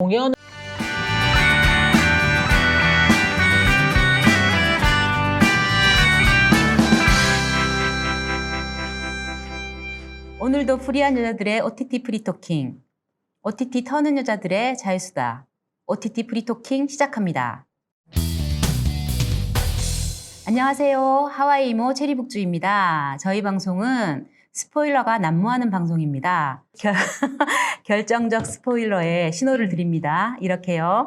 공연 오늘도 프리한 여자들의 OTT 프리토킹, OTT 터는 여자들의 자유수다, OTT 프리토킹 시작합니다. 안녕하세요. 하와이 이모 체리북주입니다. 저희 방송은 스포일러가 난무하는 방송입니다. 결정적 스포일러에 신호를 드립니다. 이렇게요.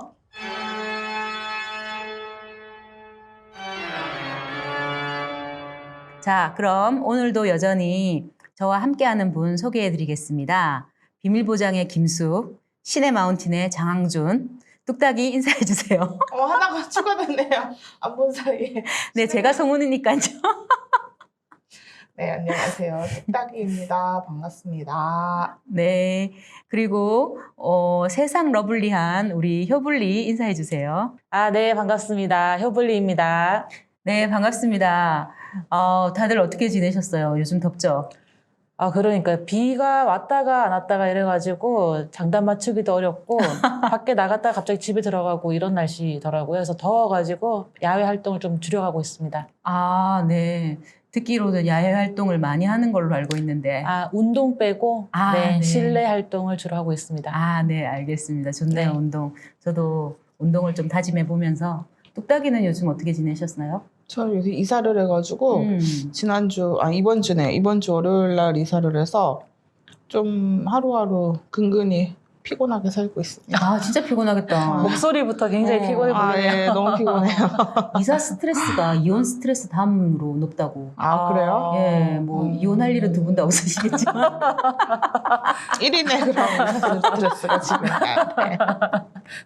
자, 그럼 오늘도 여전히 저와 함께하는 분 소개해드리겠습니다. 비밀보장의 김숙, 신의 마운틴의 장항준, 뚝딱이 인사해주세요. 하나가 추가됐네요. 안 본 사이에. 네, 제가 소문이니까요. 네, 안녕하세요. 뚝딱이입니다. 반갑습니다. 네, 그리고 세상 러블리한 우리 효블리 인사해주세요. 네, 반갑습니다. 효블리입니다. 네, 반갑습니다. 다들 어떻게 지내셨어요? 요즘 덥죠? 그러니까 비가 왔다가 안 왔다가 이래가지고 장단 맞추기도 어렵고 밖에 나갔다가 갑자기 집에 들어가고 이런 날씨더라고요. 그래서 더워가지고 야외 활동을 좀 줄여가고 있습니다. 네. 듣기로는 야외 활동을 많이 하는 걸로 알고 있는데. 운동 빼고 네. 실내 활동을 주로 하고 있습니다. 네, 알겠습니다. 좋네요, 네. 운동. 저도 운동을 좀 다짐해 보면서. 뚝딱이는 요즘 어떻게 지내셨나요? 저는 요새 이사를 해가지고 이번 주 월요일 날 이사를 해서 좀 하루하루 근근히 피곤하게 살고 있습니다. 진짜 피곤하겠다. 목소리부터 굉장히 피곤해 보이네요. 예, 너무 피곤해요. 이사 스트레스가 이혼 스트레스 다음으로 높다고. 그래요? 예, 이혼할 일은 두 분 다 없으시겠지만. 1위네, 그럼. 스트레스가 지금. 네.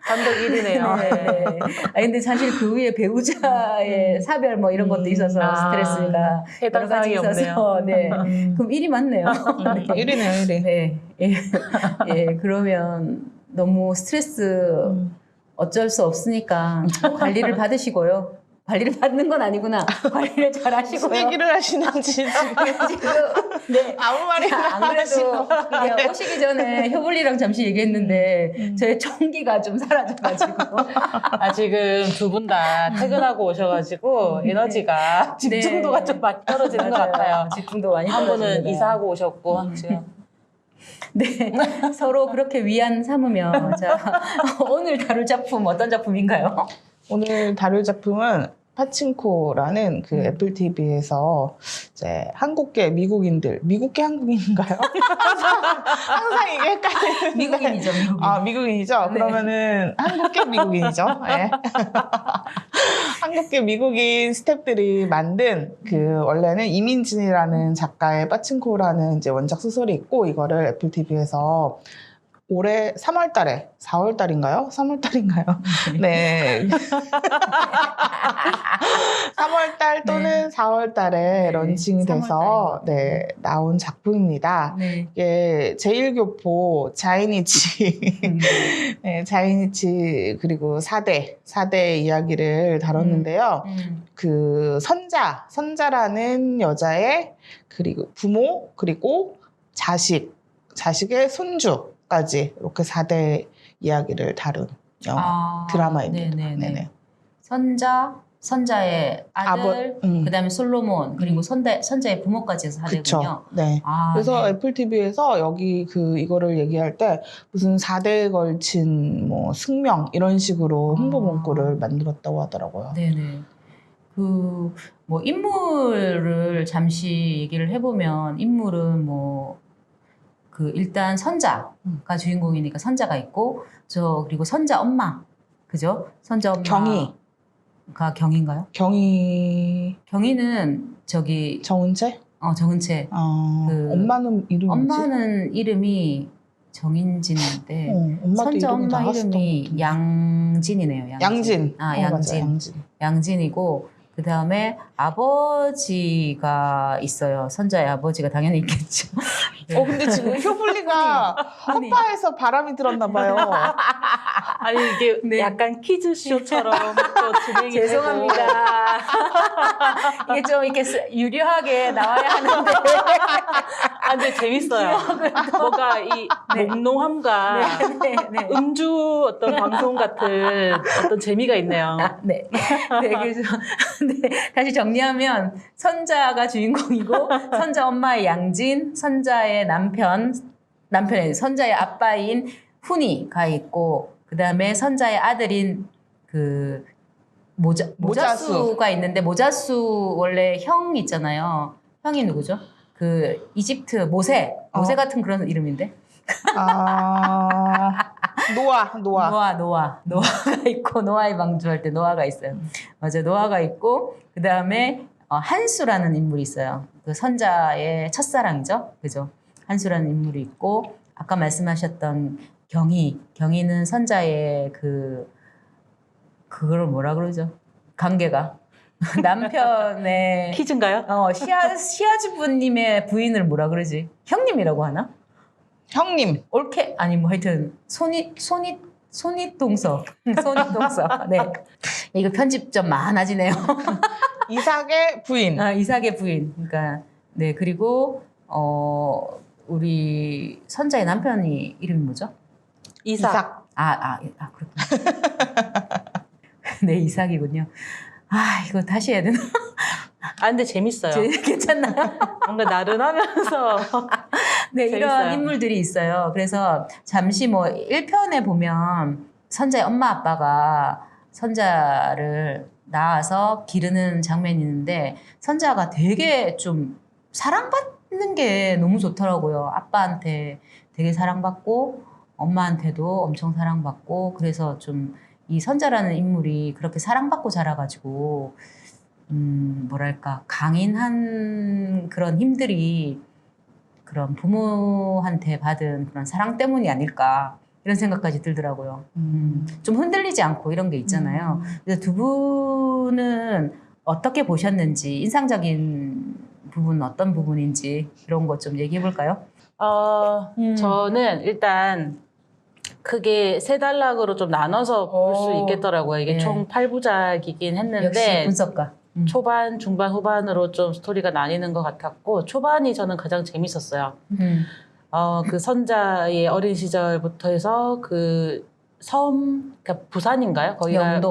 단독 1위네요. 네. 근데 사실 그 위에 배우자의 사별 이런 것도 있어서 스트레스가 해당 여러 가지 사항이 있어서. 없네요. 네. 그럼 1위 맞네요. 1위네요, 1위. 네. 예, 그러면 너무 스트레스 어쩔 수 없으니까 관리를 받으시고요. 관리를 받는 건 아니구나. 관리를 잘 하시고요. 무슨 얘기를 하시는지 지금. 네. 아무 말이나 안 그래도 이게 오시기 전에 효블리랑 잠시 얘기했는데 저의 총기가 좀 사라져가지고 지금 두 분 다 퇴근하고 오셔가지고 에너지가 집중도가 좀 많이 떨어지는 것 같아요. 집중도 많이 한 떨어집니다. 분은 이사하고 오셨고 지금 네, 서로 그렇게 위안 삼으며 자, 오늘 다룰 작품 어떤 작품인가요? 오늘 다룰 작품은 파친코라는 그 애플 TV에서 이제 한국계 미국인들, 미국계 한국인인가요? 항상 이게 헷갈리는데. 미국인이죠, 미국인. 미국인이죠? 네. 그러면은 한국계 미국인이죠? 네. 한국계 미국인 스태프들이 만든 원래는 이민진이라는 작가의 파친코라는 이제 원작 소설이 있고 이거를 애플 TV에서 올해 3월 달에, 4월 달인가요? 3월 달인가요? 네. 3월 달 또는 4월 달에 런칭이 돼서 나온 작품입니다. 네. 이게 제1교포 자이니치, 자이니치 그리고 4대 이야기를 다뤘는데요. 그 선자라는 여자의 그리고 부모 그리고 자식의 손주까지 이렇게 4대 이야기를 다룬 드라마입니다. 네네. 선자의 아들, 그다음에 솔로몬, 그리고 선자의 부모까지 해서 하되군요. 네. 그래서 네. 애플 TV에서 여기 이거를 얘기할 때 무슨 4대에 걸친 승명 이런 식으로 홍보 문구를 만들었다고 하더라고요. 네네. 인물을 잠시 얘기를 해보면 인물은 일단 선자가 주인공이니까 선자가 있고 그리고 선자 엄마, 그죠? 선자 엄마. 경희가 경인가요? 경희는 정은채? 정은채. 엄마는 이름이 엄마는 이름이 정인진인데 선자 엄마 이름이 양진이네요. 양진. 양진이고 그 다음에 아버지가 있어요. 선자의 아버지가 당연히 있겠죠. 근데 지금 효블리가 헛바에서 바람이 들었나 봐요. 이게 약간 퀴즈쇼처럼 또 진행이 죄송합니다. 이게 좀 이렇게 유려하게 나와야 하는데 아, 근데 재밌어요. 뭔가 이 몽롱함과 네, 네. 음주 어떤 방송 같은 어떤 재미가 있네요. 아, 네. 네, 그래서 네, 다시 정리하면 선자가 주인공이고 선자 엄마의 양진, 선자의 남편의 선자의 아빠인 훈이가 있고 그다음에 선자의 아들인 그 모자수가 있는데 모자수 원래 형 있잖아요. 형이 누구죠? 그 이집트 모세 같은 그런 이름인데. 아, 노아가 있고 노아의 방주할 때 노아가 있어요. 맞아요. 노아가 있고 그다음에 한수라는 인물이 있어요. 그 선자의 첫사랑이죠. 그죠? 한수라는 인물이 있고 아까 말씀하셨던 경희는 선자의 그걸 뭐라 그러죠? 관계가 남편의 퀴즈인가요? 시아즈부님의 부인을 뭐라 그러지? 형님이라고 하나? 형님. 옳게 아니 뭐 하여튼 손윗동서 네 이거 편집 좀 많아지네요. 이삭의 부인. 이삭의 부인. 그러니까 네 그리고 우리 선자의 남편이 이름이 뭐죠? 이삭. 그렇군요. 네 이삭이군요. 이거 다시 해야 되나? 아, 근데 재밌어요. 괜찮나요? 뭔가 나른하면서. 네, 이런 재밌어요. 인물들이 있어요. 그래서 잠시 1편에 보면 선자의 엄마 아빠가 선자를 낳아서 기르는 장면이 있는데 선자가 되게 좀 사랑받는 게 너무 좋더라고요. 아빠한테 되게 사랑받고 엄마한테도 엄청 사랑받고 그래서 좀 이 선자라는 인물이 그렇게 사랑받고 자라가지고 뭐랄까 강인한 그런 힘들이 그런 부모한테 받은 그런 사랑 때문이 아닐까 이런 생각까지 들더라고요. 좀 흔들리지 않고 이런 게 있잖아요. 그래서 두 분은 어떻게 보셨는지 인상적인 부분은 어떤 부분인지 이런 것 좀 얘기해 볼까요? 저는 일단 크게 세 단락으로 좀 나눠서 볼 수 있겠더라고요. 이게 네. 총 8부작이긴 역시 했는데 분석가. 초반, 중반, 후반으로 좀 스토리가 나뉘는 것 같았고 초반이 저는 가장 재밌었어요. 그 선자의 어린 시절부터 해서 그 섬, 그러니까 부산인가요? 거기가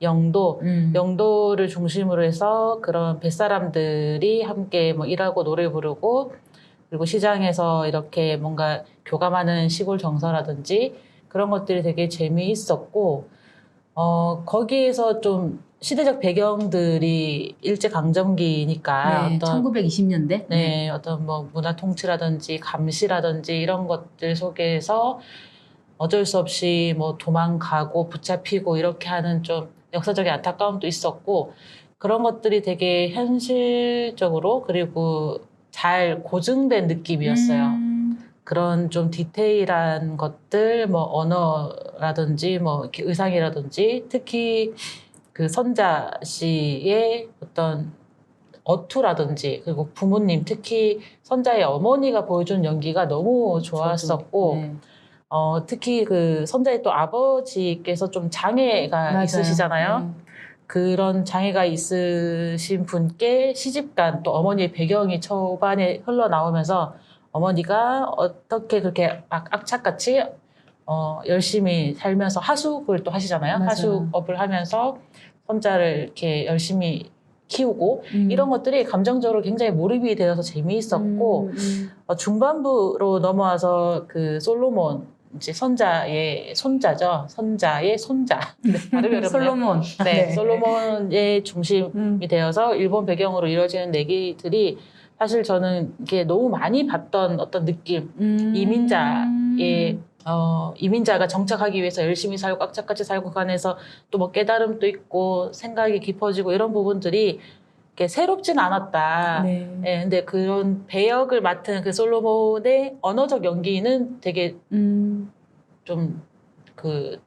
영도. 영도를 중심으로 해서 그런 뱃사람들이 함께 뭐 일하고 노래 부르고 그리고 시장에서 이렇게 뭔가 교감하는 시골 정서라든지 그런 것들이 되게 재미있었고 거기에서 좀 시대적 배경들이 일제강점기니까 네, 1920년대. 네, 어떤 뭐 문화 통치라든지 감시라든지 이런 것들 속에서 어쩔 수 없이 뭐 도망가고 붙잡히고 이렇게 하는 좀 역사적인 안타까움도 있었고 그런 것들이 되게 현실적으로 그리고 잘 고증된 느낌이었어요. 그런 좀 디테일한 것들, 뭐 언어라든지 뭐 이렇게 의상이라든지 특히 그 선자 씨의 어떤 어투라든지 그리고 부모님 특히 선자의 어머니가 보여준 연기가 너무 좋았었고 네. 특히 그 선자의 또 아버지께서 좀 장애가 맞아요. 있으시잖아요. 그런 장애가 있으신 분께 시집간 또 어머니의 배경이 초반에 흘러나오면서 어머니가 어떻게 그렇게 악착같이 열심히 살면서 하숙을 또 하시잖아요. 맞아요. 하숙업을 하면서 선자를 이렇게 열심히 키우고 이런 것들이 감정적으로 굉장히 몰입이 되어서 재미있었고 중반부로 넘어와서 그 솔로몬 이제 선자의 손자죠. 선자의 손자. 네, 발음이 어렵네요. 솔로몬. 네, 솔로몬의 중심이 되어서 일본 배경으로 이루어지는 얘기들이 사실 저는 이게 너무 많이 봤던 어떤 느낌. 이민자가 정착하기 위해서 열심히 살고 악착같이 살고 간에서 또 뭐 깨달음도 있고 생각이 깊어지고 이런 부분들이 이렇게 새롭진 않았다. 네. 예, 근데 그런 배역을 맡은 그 솔로몬의 언어적 연기는 되게 좀 그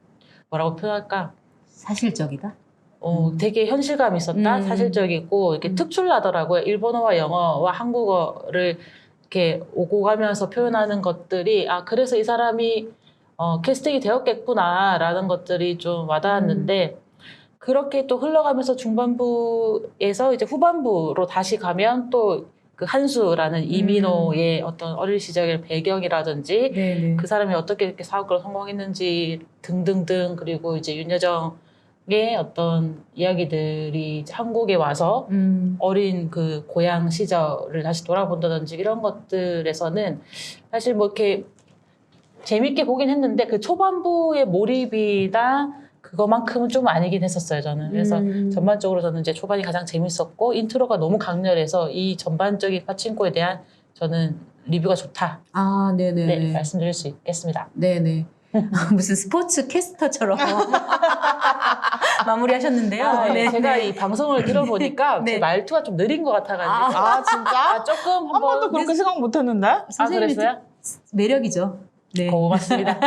뭐라고 표현할까? 사실적이다. 되게 현실감 있었다. 사실적이고 이렇게 특출나더라고요. 일본어와 영어와 한국어를 이렇게 오고 가면서 표현하는 것들이 그래서 이 사람이 캐스팅이 되었겠구나라는 것들이 좀 와닿았는데 그렇게 또 흘러가면서 중반부에서 이제 후반부로 다시 가면 또 그 한수라는 이민호의 어떤 어린 시절의 배경이라든지 네네. 그 사람이 어떻게 이렇게 사업가로 성공했는지 등등등 그리고 이제 윤여정의 어떤 이야기들이 이제 한국에 와서 어린 그 고향 시절을 다시 돌아본다든지 이런 것들에서는 사실 뭐 이렇게 재밌게 보긴 했는데 그 초반부의 몰입이나 그거만큼은 좀 아니긴 했었어요, 저는. 그래서 전반적으로 저는 이제 초반이 가장 재밌었고 인트로가 너무 강렬해서 이 전반적인 파친코에 대한 저는 리뷰가 좋다. 아, 네네. 네, 말씀드릴 수 있겠습니다. 네네. 무슨 스포츠 캐스터처럼 마무리하셨는데요. 아, 네. 제가 이 방송을 들어보니까 네. 제 말투가 좀 느린 것 같아가지고 아 진짜? 조금 한 번도 한번 그렇게 생각 못했는데? 선생님이 그랬어요? 매력이죠. 네. 고맙습니다.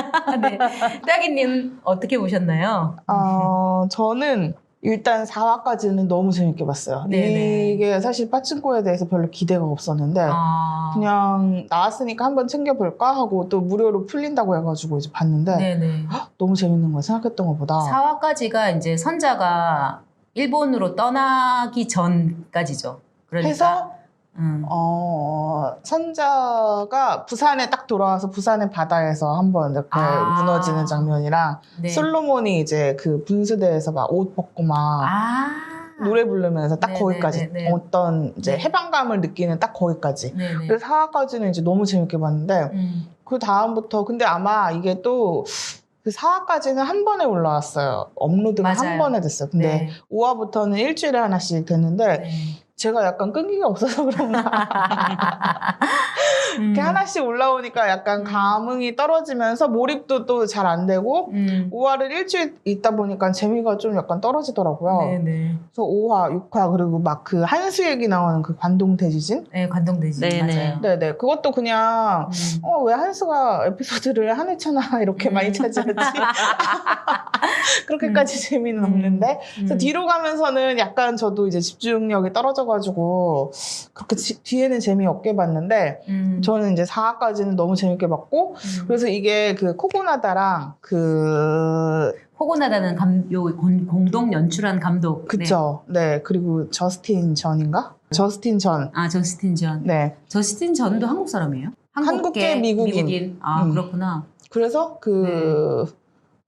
네. 따기님 어떻게 보셨나요? 저는 일단 4화까지는 너무 재밌게 봤어요. 네네. 이게 사실 빠친코에 대해서 별로 기대가 없었는데 그냥 나왔으니까 한번 챙겨볼까 하고 또 무료로 풀린다고 해가지고 이제 봤는데 네네. 너무 재밌는 거예요. 생각했던 것보다. 4화까지가 이제 선자가 일본으로 떠나기 전까지죠. 그러니까 해서 선자가 부산에 딱 돌아와서 부산의 바다에서 한번 이렇게 무너지는 장면이랑 네. 솔로몬이 이제 그 분수대에서 막 옷 벗고 막 노래 부르면서 딱 네, 거기까지 네, 네, 네. 어떤 이제 네. 해방감을 느끼는 딱 거기까지. 네네. 그래서 4화까지는 이제 너무 재밌게 봤는데 그 다음부터 근데 아마 이게 또 그 4화까지는 한 번에 올라왔어요. 업로드가 한 맞아요. 번에 됐어요. 근데 네. 5화부터는 일주일에 하나씩 됐는데 네. 제가 약간 끈기가 없어서 그런가. 이렇게 하나씩 올라오니까 약간 감흥이 떨어지면서 몰입도 또 잘 안 되고 5화를 일주일 있다 보니까 재미가 좀 약간 떨어지더라고요. 네네. 그래서 5화, 6화 그리고 막 그 한수 얘기 나오는 그 관동 대지진? 네, 관동되지. 네네. 맞아요. 네네. 그것도 그냥 왜 한수가 에피소드를 한 회차나 이렇게 많이 차지하지? 그렇게까지 재미는 없는데 그래서 뒤로 가면서는 약간 저도 이제 집중력이 떨어져가지고 그렇게 뒤에는 재미없게 봤는데 저는 이제 4화까지는 너무 재밌게 봤고 그래서 이게 그 코고나다랑 그 호고나다는 공동 연출한 감독. 그쵸. 네. 그리고 저스틴 전인가? 저스틴 전. 아, 저스틴 전. 네. 저스틴 전도 한국 사람이에요? 한국계 미국인. 아, 그렇구나. 그래서 그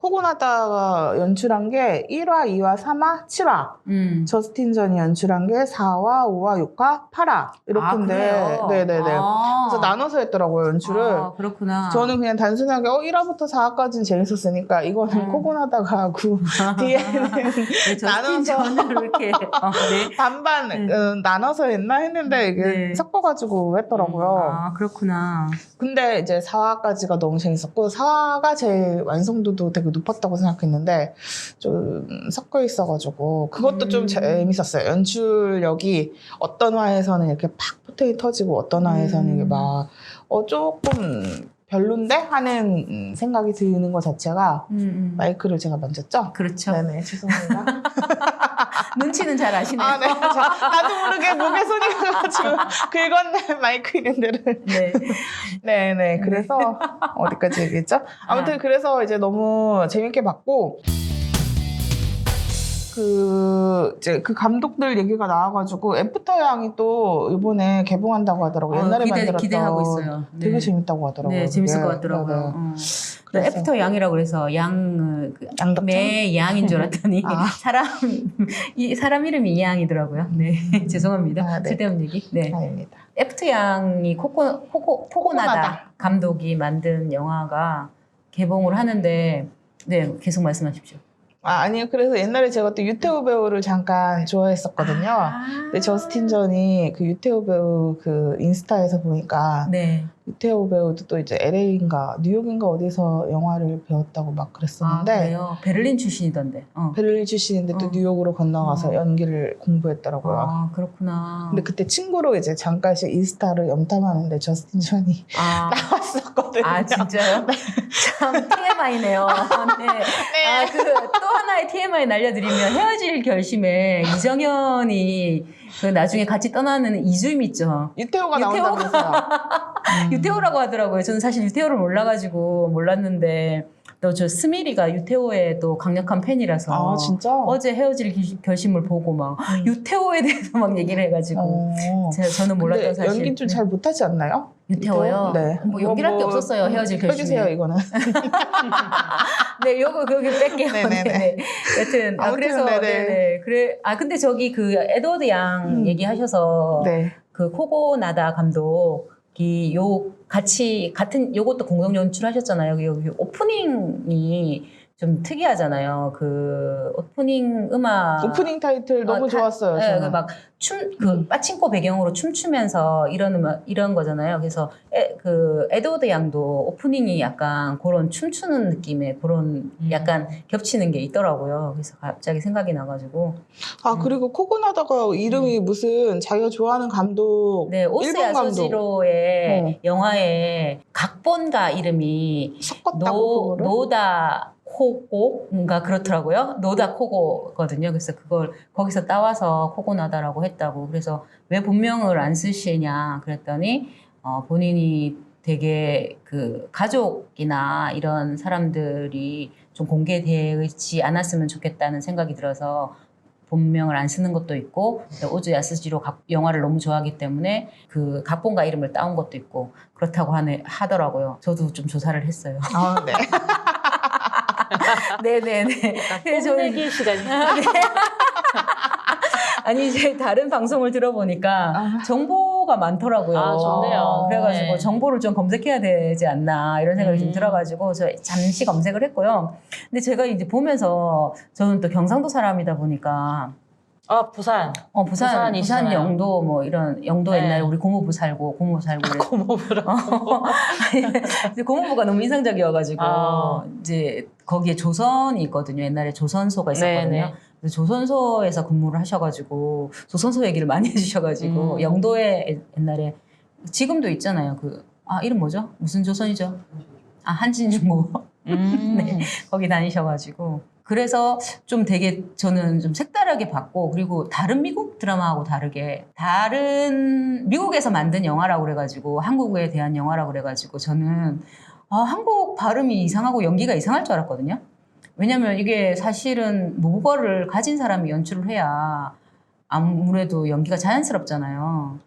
코고나다가 연출한 게 1화, 2화, 3화, 7화. 저스틴 전이 연출한 게 4화, 5화, 6화, 8화. 이렇게인데. 그래요? 네네네. 아. 그래서 나눠서 했더라고요, 연출을. 아, 그렇구나. 저는 그냥 단순하게 1화부터 4화까지는 재밌었으니까 이거는 코고나다가 하고 뒤에는 네, 저스틴 나눠서- 전을 이렇게. 네. 반반 나눠서 했나 했는데 이게 네. 섞어가지고 했더라고요. 아, 그렇구나. 근데 이제 4화까지가 너무 재밌었고 4화가 제일 완성도도 되게 높았다고 생각했는데 좀 섞여 있어가지고 그것도 좀 재밌었어요. 연출력이 어떤 화에서는 이렇게 팍 포텐이 터지고 어떤 화에서는 이게 막 조금 별론데 하는 생각이 드는 것 자체가 마이크를 제가 만졌죠? 그렇죠. 네네 죄송합니다. 눈치는 잘 아시네요. 아, 네. 나도 모르게 목에 손이 가가지고 긁었네 마이크 있는 데를. 네. 네네. 그래서 어디까지 얘기했죠? 아무튼 그래서 이제 너무 재밌게 봤고 이제 그 감독들 얘기가 나와가지고 애프터 양이 또 이번에 개봉한다고 하더라고요. 옛날에 만들었던 기대하고 있어요. 되게 네. 재밌다고 하더라고요. 네, 재밌을 그게. 것 같더라고요. 네네. 그래서 그래서- 애프터 양이라고 그래서 양덕창? 매 양인 줄 알았더니 아. 사람 이름이 이양이더라고요. 네, 죄송합니다. 아, 네. 쓸데없는 얘기. 네, 아닙니다. 애프터 양이 포고나다 포고나다. 감독이 만든 영화가 개봉을 하는데 네, 계속 말씀하십시오. 아니요. 그래서 옛날에 제가 또 유태우 배우를 잠깐 좋아했었거든요. 근데 저스틴 전이 그 유태우 배우 그 인스타에서 보니까 네. 유태우 배우도 또 이제 LA인가 뉴욕인가 어디서 영화를 배웠다고 막 그랬었는데 그래요? 베를린 출신이던데. 베를린 출신인데 또 뉴욕으로 건너가서 연기를 공부했더라고요. 아, 그렇구나. 근데 그때 친구로 이제 잠깐씩 인스타를 염탐하는데 저스틴 전이 나왔었거든요. 아, 진짜요? 참 TMI네요. 네. 아, 또 하나의 TMI 날려드리면 헤어질 결심에 이정현이 그 나중에 같이 떠나는 이주임 있죠. 유태우가 나온다면서요. 유태오라고 하더라고요. 저는 사실 유태오를 몰랐는데 또 저 스미리가 유태오의 또 강력한 팬이라서 아 진짜? 어제 헤어질 결심을 보고 막 유태오에 대해서 막 얘기를 해가지고 저는 몰랐던 근데 사실. 연기는 좀 잘 못하지 않나요? 유태오요? 네. 뭐 연기할 게 뭐 없었어요. 헤어질 결심에. 빼주세요 이거는. 네, 요거 거기 뺄게요. 네네네. 네네. 여튼 아무튼, 그래서 네네. 네네. 그래 근데 저기 그 에드워드 양 얘기하셔서 네. 그 코고나다 감독이 같은 요것도 공동 연출하셨잖아요. 여기 오프닝이 좀 특이하잖아요. 그 오프닝 음악 오프닝 타이틀 너무 좋았어요. 네, 저는. 그 빠친코 배경으로 춤추면서 이런 음악 이런 거잖아요. 그래서 그 에드워드 양도 오프닝이 약간 그런 춤추는 느낌의 그런 약간 겹치는 게 있더라고요. 그래서 갑자기 생각이 나가지고. 아 그리고 코고나다가 이름이 무슨 자기가 좋아하는 감독 네, 오스 일본 감독 야스지로의 영화에 각본가 이름이 섞었다고 그거를? 노다 코고인가 그렇더라고요. 노다 코고거든요. 그래서 그걸 거기서 따와서 코고나다라고 했다고. 그래서 왜 본명을 안 쓰시냐 그랬더니 본인이 되게 그 가족이나 이런 사람들이 좀 공개되지 않았으면 좋겠다는 생각이 들어서 본명을 안 쓰는 것도 있고 오즈 야스지로 영화를 너무 좋아하기 때문에 그 각본가 이름을 따온 것도 있고 그렇다고 하더라고요. 저도 좀 조사를 했어요. 아 네. 네네네. 뽐내기 시간이. 아니 이제 다른 방송을 들어보니까 정보가 많더라고요. 아, 좋네요. 그래가지고 네. 정보를 좀 검색해야 되지 않나 이런 생각이 좀 들어가지고 저 잠시 검색을 했고요. 근데 제가 이제 보면서 저는 또 경상도 사람이다 보니까 부산. 부산 부산이시잖아요. 영도 뭐 이런 영도 네. 옛날에 우리 고모부 살고 고모부로. 이제 고모부가 너무 인상적이어가지고 아. 이제 거기에 조선이 있거든요. 옛날에 조선소가 있었거든요. 네네. 그래서 조선소에서 근무를 하셔가지고 조선소 얘기를 많이 해주셔가지고 영도에 옛날에 지금도 있잖아요. 이름 뭐죠? 무슨 조선이죠? 한진중고. 네, 거기 다니셔가지고 그래서 좀 되게 저는 좀 색다르게 봤고 그리고 다른 미국 드라마하고 다르게 다른 미국에서 만든 영화라고 그래가지고 한국에 대한 영화라고 그래가지고 저는 한국 발음이 이상하고 연기가 이상할 줄 알았거든요. 왜냐면 이게 사실은 모국어를 가진 사람이 연출을 해야 아무래도 연기가 자연스럽잖아요.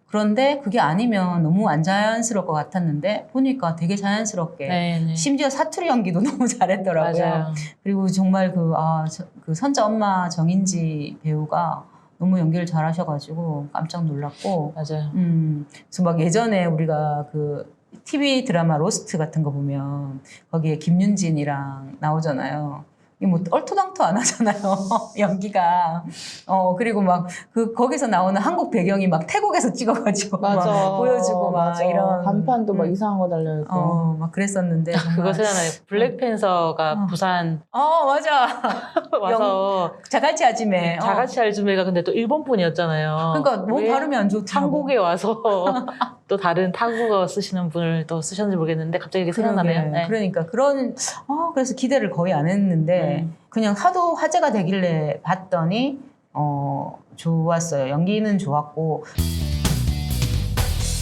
그런데 그게 아니면 너무 안 자연스러울 것 같았는데 보니까 되게 자연스럽게 네네. 심지어 사투리 연기도 너무 잘했더라고요. 맞아요. 그리고 정말 그 선자 엄마 정인지 배우가 너무 연기를 잘하셔가지고 깜짝 놀랐고 맞아요. 그래서 막 예전에 우리가 그 TV 드라마 로스트 같은 거 보면 거기에 김윤진이랑 나오잖아요. 뭐 얼토당토 안 하잖아요. 연기가. 그리고 막 거기서 나오는 한국 배경이 막 태국에서 찍어가지고 맞아. 막 보여주고 막 맞아. 이런 간판도 막 이상한 거 달려있고. 막 그랬었는데 정말. 그거 생각나요. 블랙팬서가 부산 맞아. 와서 자갈치 아지매. 자가치 알주메가 근데 또 일본 분이었잖아요. 그러니까 너무 왜 발음이 안 좋더라고. 한국에 와서 또 다른 타국어 쓰시는 분을 또 쓰셨는지 모르겠는데 갑자기 이게 생각나네요. 네. 그러니까 그래서 기대를 거의 안 했는데 그냥 하도 화제가 되길래 봤더니 좋았어요. 연기는 좋았고.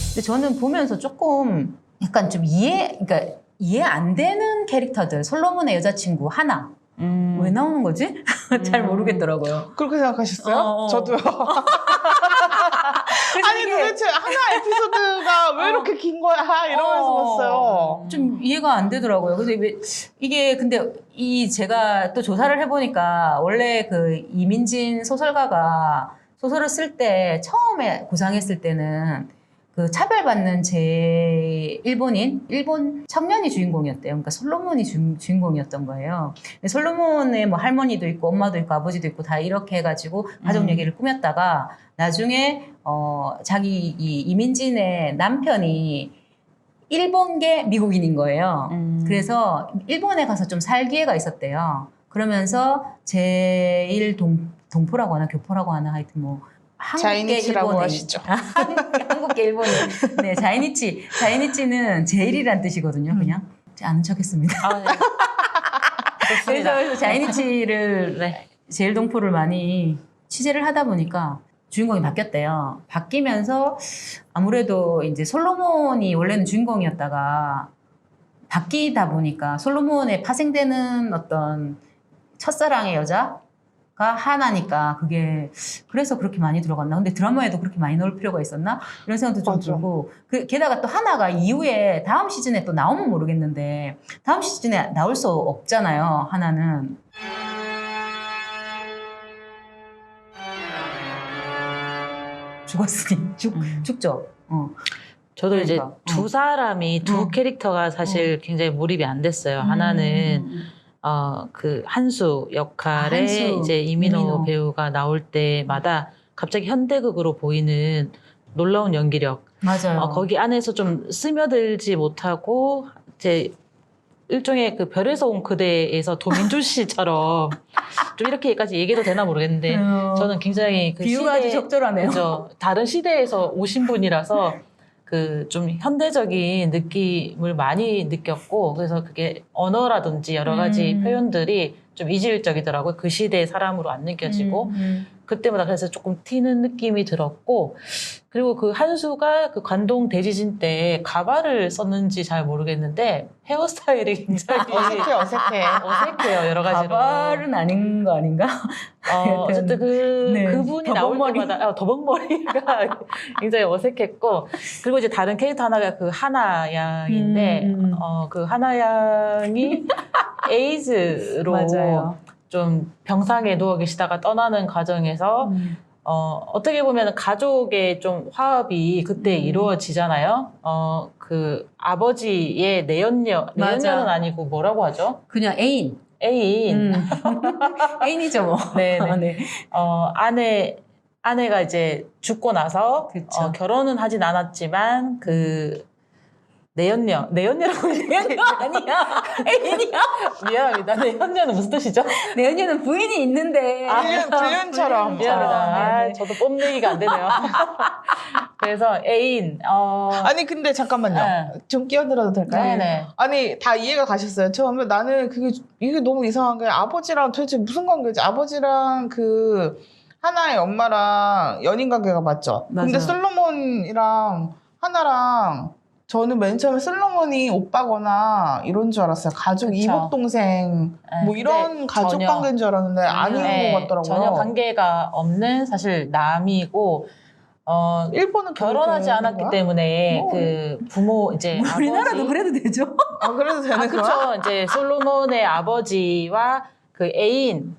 근데 저는 보면서 조금 약간 좀 그러니까 이해 안 되는 캐릭터들. 솔로몬의 여자친구 하나. 왜 나오는 거지? 잘 모르겠더라고요. 그렇게 생각하셨어요? 저도요. 아니 이게 도대체 하나 에피소드가 왜 이렇게 긴 거야 이러면서 봤어요. 좀 이해가 안 되더라고요. 근데 근데 제가 또 조사를 해보니까 원래 그 이민진 소설가가 소설을 쓸 때 처음에 구상했을 때는 그 차별받는 일본 청년이 주인공이었대요. 그러니까 솔로몬이 주인공이었던 거예요. 솔로몬의 뭐 할머니도 있고 엄마도 있고 아버지도 있고 다 이렇게 해가지고 가족 얘기를 꾸몄다가 나중에 자기 이민진의 남편이 일본계 미국인인 거예요. 그래서 일본에 가서 좀 살 기회가 있었대요. 그러면서 동포라고 하나 교포라고 하나 하여튼 뭐 자이니치라고 하시죠. 한국계 일본인. 네, 자이니치는 제일이란 뜻이거든요. 그냥 아는 척했습니다. 네. 좋습니다. 그래서 자이니치를 네. 제일 동포를 많이 취재를 하다 보니까 주인공이 바뀌었대요. 바뀌면서 아무래도 이제 솔로몬이 원래는 주인공이었다가 바뀌다 보니까 솔로몬에 파생되는 어떤 첫사랑의 여자가 하나니까 그게 그래서 그렇게 많이 들어갔나? 근데 드라마에도 그렇게 많이 넣을 필요가 있었나? 이런 생각도 좀 맞아. 들고 게다가 또 하나가 이후에 다음 시즌에 또 나오면 모르겠는데 다음 시즌에 나올 수 없잖아요. 하나는. 죽었으니 죽죠. 저도 이제 그러니까. 두 사람이 두 캐릭터가 사실 굉장히 몰입이 안 됐어요. 하나는 그 한수 역할에 한수, 이제 이민호 이민호. 배우가 나올 때마다 갑자기 현대극으로 보이는 놀라운 연기력. 맞아요. 거기 안에서 좀 스며들지 못하고 이제 일종의 그 별에서 온 그대에서 도민주 씨처럼 좀 이렇게까지 얘기해도 되나 모르겠는데 저는 굉장히 그 비유가 아주 적절하네요. 그죠. 다른 시대에서 오신 분이라서 그 좀 현대적인 느낌을 많이 느꼈고 그래서 그게 언어라든지 여러 가지 표현들이 좀 이질적이더라고요. 그 시대의 사람으로 안 느껴지고 그때마다 그래서 조금 튀는 느낌이 들었고 그리고 그 한수가 그 관동 대지진 때 가발을 썼는지 잘 모르겠는데 헤어스타일이 굉장히 어색해요 여러 가지로. 가발은 아닌 거 아닌가? 어쨌든 네. 그분이 나올 더벅머리. 때마다 더벅머리가 굉장히 어색했고 그리고 이제 다른 캐릭터 하나가 그 하나 양인데 그 하나 양이 에이즈로 맞아요. 좀 병상에 누워 계시다가 떠나는 과정에서 어떻게 보면 가족의 좀 화합이 그때 이루어지잖아요. 그 아버지의 내연녀는 아니고 뭐라고 하죠? 그냥 애인. 애인이죠 뭐. 네네. 네. 아내가 이제 죽고 나서 그쵸. 결혼은 하진 않았지만 그 내연녀라고 내연녀 아니야. 애인이야. 미안합니다. 내연녀는 무슨 뜻이죠? 내연녀는 부인이 있는데. 불륜처럼. 미안합니다. 네네. 저도 뽐내기가 안 되네요. 그래서 애인. 아니 근데 잠깐만요. 네. 좀 끼어들어도 될까요? 네네. 아니 다 이해가 가셨어요. 처음에 나는 이게 너무 이상한 게 아버지랑 도대체 무슨 관계지? 아버지랑 그 하나의 엄마랑 연인 관계가 맞죠? 근데 맞아요. 솔로몬이랑 하나랑 저는 맨 처음에 솔로몬이 오빠거나 이런 줄 알았어요. 가족 그쵸. 이복 동생 네, 뭐 근데 이런 가족 전혀. 관계인 줄 알았는데 아닌 네, 것 같더라고요. 전혀 관계가 없는 사실 남이고 일본은 결혼하지 그렇게 않았기 되는 거야? 때문에 그 부모 이제 우리나라도 아버지 그래도 되죠. 아 그래도 되는 거야? 그렇죠. 이제 솔로몬의 아버지와 그 애인은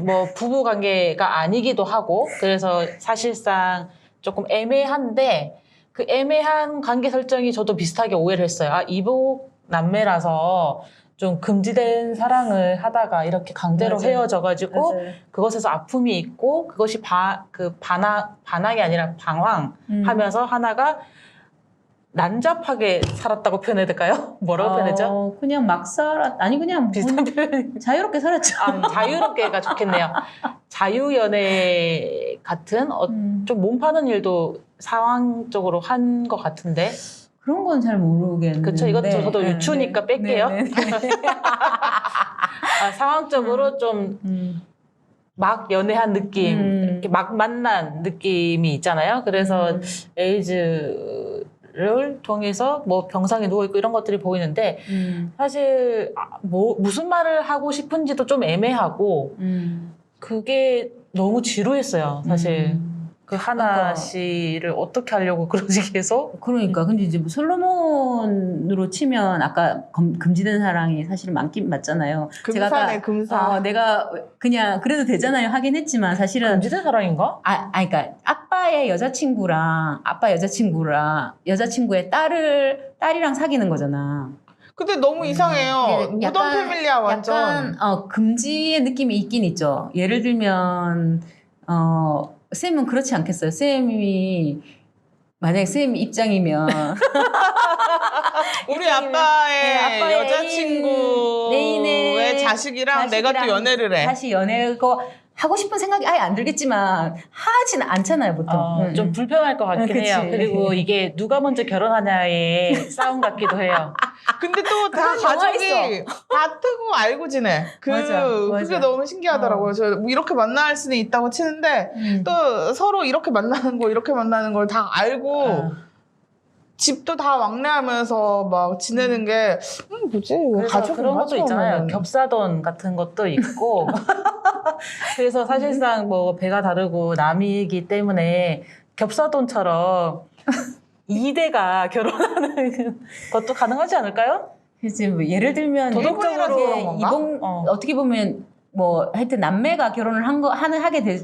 뭐 부부 관계가 아니기도 하고 그래서 사실상 조금 애매한데 그 애매한 관계 설정이 저도 비슷하게 오해를 했어요. 이복 남매라서 좀 금지된 사랑을 하다가 이렇게 강제로 맞아요. 헤어져가지고 맞아요. 그것에서 아픔이 있고 그것이 반항이 아니라 방황하면서 하나가 난잡하게 살았다고 표현해야 될까요? 뭐라고 표현했죠? 그냥 막 아니 그냥 비슷한 표현이 자유롭게 살았죠. 자유롭게가 좋겠네요. 자유연애 같은 좀 몸 파는 일도 상황적으로 한 것 같은데 그런 건 잘 모르겠는데. 그쵸, 이것도 저도 유추니까 뺄게요. 상황적으로 좀 막 연애한 느낌, 이렇게 막 만난 느낌이 있잖아요. 그래서 에이즈를 통해서 뭐 병상에 누워있고 이런 것들이 보이는데 사실 뭐 무슨 말을 하고 싶은지도 좀 애매하고 그게 너무 지루했어요. 사실 그 하나 그러니까. 씨를 어떻게 하려고 그러지 계속? 그러니까 근데 이제 뭐 솔로몬으로 치면 아까 금지된 사랑이 사실은 많긴 맞잖아요. 금사네, 금사. 내가 그냥 그래도 되잖아요 하긴 했지만 사실은 금지된 사랑인가? 그러니까 아빠의 여자친구의 딸이랑 사귀는 거잖아. 근데 너무 이상해요. 이게 무덤 패밀리야 완전. 약간 금지의 느낌이 있긴 있죠. 예를 들면 쌤은 그렇지 않겠어요. 쌤이 만약에 쌤 입장이면 우리 아빠의 아빠의 여자친구의 애인의 자식이랑 내가 또 연애를 해. 다시 연애고 하고 싶은 생각이 아예 안 들겠지만 하지는 않잖아요 보통. 좀 불편할 것 같긴 그치. 해요. 그리고 이게 누가 먼저 결혼하냐의 싸움 같기도 해요. 근데 또 다 그런 영화 가족이 다 뜨고 알고 지내. 맞아. 그게 너무 신기하더라고요. 저뭐 이렇게 만날 수는 있다고 치는데 또 서로 이렇게 만나는 거 이렇게 만나는 걸 다 알고 집도 다 왕래하면서 막 지내는 게 뭐지? 왜 그래서 가족인가? 그런 것도 있잖아요. 처음에는. 겹사돈 같은 것도 있고. 그래서 사실상 뭐 배가 다르고 남이기 때문에 겹사돈처럼 2대가 결혼하는 것도 가능하지 않을까요? 그치, 뭐 예를 들면 도덕적으로 이게 그런 건가? 어떻게 보면 뭐 하여튼 남매가 결혼을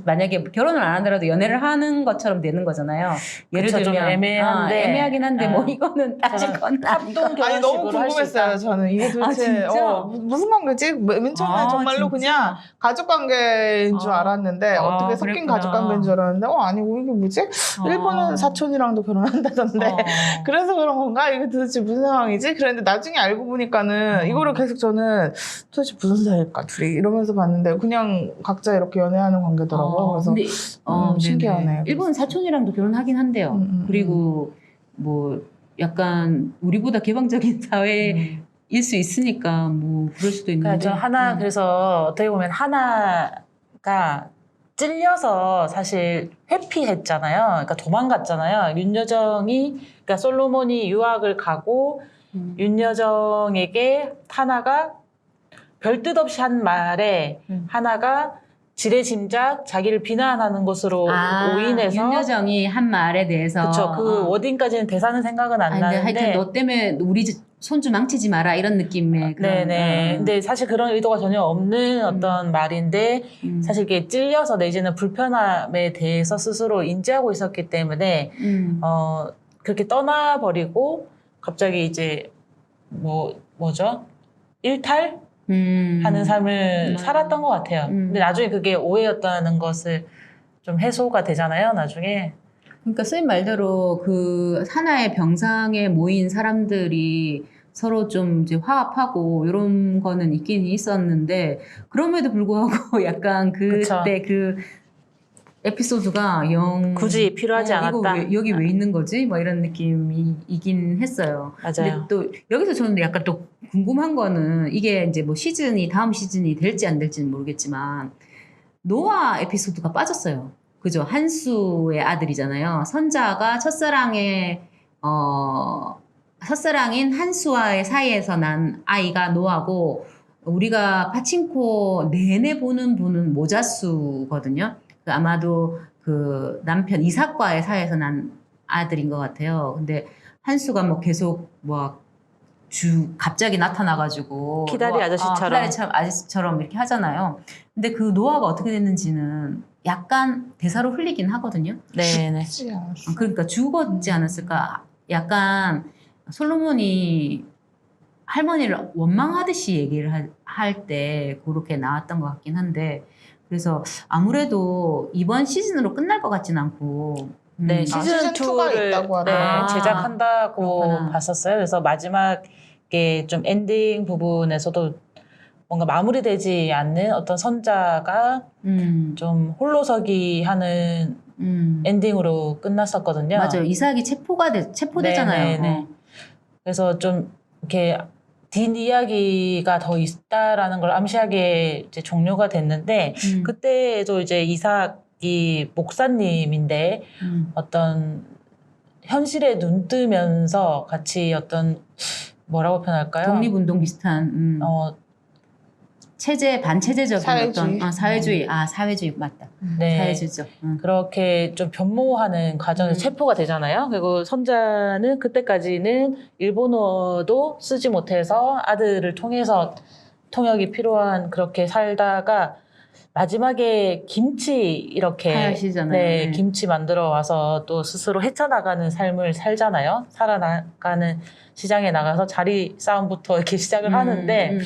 만약에 결혼을 안 하더라도 연애를 하는 것처럼 되는 거잖아요. 예를 그쵸, 좀 들면 애매한데. 애매하긴 한데 뭐 이거는 따지건 합동 아니 너무 결혼식으로 할 수 있다. 궁금했어요. 저는 이게 도대체 진짜? 무슨 관계지? 맨 처음에 정말로 그냥 가족 관계인 줄 알았는데 어떻게 섞인 그랬구나. 가족 관계인 줄 알았는데 아니고 이게 뭐지? 일본은 사촌이랑도 결혼한다던데 그래서 그런 건가? 이게 도대체 무슨 상황이지? 그랬는데 나중에 알고 보니까는 이거를 계속 저는 도대체 무슨 사이일까 둘이 이러면서 봤는데 그냥 각자 이렇게 연애하는 관계더라고요. 그래서 근데 신기하네. 네네. 일본 사촌이랑도 결혼하긴 한대요. 그리고 뭐 약간 우리보다 개방적인 사회일 수 있으니까 뭐 그럴 수도 있는데. 그러니까 저 하나 그래서 어떻게 보면 하나가 찔려서 사실 회피했잖아요. 그러니까 도망갔잖아요. 윤여정이 그러니까 솔로몬이 유학을 가고 윤여정에게 하나가 별뜻 없이 한 말에 하나가 지레짐작 자기를 비난하는 것으로 오인해서 윤여정이 한 말에 대해서 그쵸. 그 워딩까지는 대사는 생각은 안 근데 나는데 하여튼 너 때문에 우리 손주 망치지 마라 이런 느낌의 그런 네네. 근데 사실 그런 의도가 전혀 없는 어떤 말인데 사실 이게 찔려서 내지는 불편함에 대해서 스스로 인지하고 있었기 때문에 그렇게 떠나버리고 갑자기 이제 뭐죠? 일탈? 하는 삶을 살았던 것 같아요. 근데 나중에 그게 오해였다는 것을 좀 해소가 되잖아요, 나중에. 그러니까 쓰인 말대로 그 하나의 병상에 모인 사람들이 서로 좀 이제 화합하고 이런 거는 있긴 있었는데 그럼에도 불구하고 약간 그때 그 에피소드가 굳이 필요하지 않았다. 이거 여기 왜 있는 거지? 뭐 이런 느낌이긴 했어요. 맞아요. 근데 또 여기서 저는 약간 또 궁금한 거는 이게 이제 뭐 다음 시즌이 될지 안 될지는 모르겠지만 노아 에피소드가 빠졌어요. 그죠? 한수의 아들이잖아요. 선자가 첫사랑인 한수와의 사이에서 난 아이가 노아고 우리가 파친코 내내 보는 분은 모자수거든요. 아마도 그 남편 이삭과의 사이에서 난 아들인 것 같아요. 근데 한수가 뭐 계속 갑자기 나타나가지고 키다리 아저씨처럼. 키다리 아저씨처럼 이렇게 하잖아요. 근데 그 노아가 어떻게 됐는지는 약간 대사로 흘리긴 하거든요. 네네. 그러니까 죽었지 않았을까. 약간 솔로몬이 할머니를 원망하듯이 얘기를 할 때 그렇게 나왔던 것 같긴 한데 그래서 아무래도 이번 시즌으로 끝날 것 같진 않고 네, 시즌 2가 2를 있다고 하더라고요. 제작한다고 그렇구나. 봤었어요. 그래서 마지막에 좀 엔딩 부분에서도 뭔가 마무리되지 않는 어떤 선자가 좀 홀로서기 하는 엔딩으로 끝났었거든요. 맞아요. 이삭이 체포되잖아요. 네네네. 그래서 좀 이렇게 뒷이야기가 더 있다라는 걸 암시하게 이제 종료가 됐는데 그때도 이제 이삭이 목사님인데 어떤 현실에 눈 뜨면서 같이 어떤 뭐라고 표현할까요? 독립운동 비슷한 반체제적인 사회주의. 어떤 사회주의 맞다. 네. 사회주의죠. 그렇게 좀 변모하는 과정에서 체포가 되잖아요. 그리고 선자는 그때까지는 일본어도 쓰지 못해서 아들을 통해서 통역이 필요한 그렇게 살다가 마지막에 김치 이렇게 하시잖아요. 네, 김치 만들어 와서 또 스스로 헤쳐나가는 삶을 살잖아요. 살아나가는 시장에 나가서 자리 싸움부터 이렇게 시작을 하는데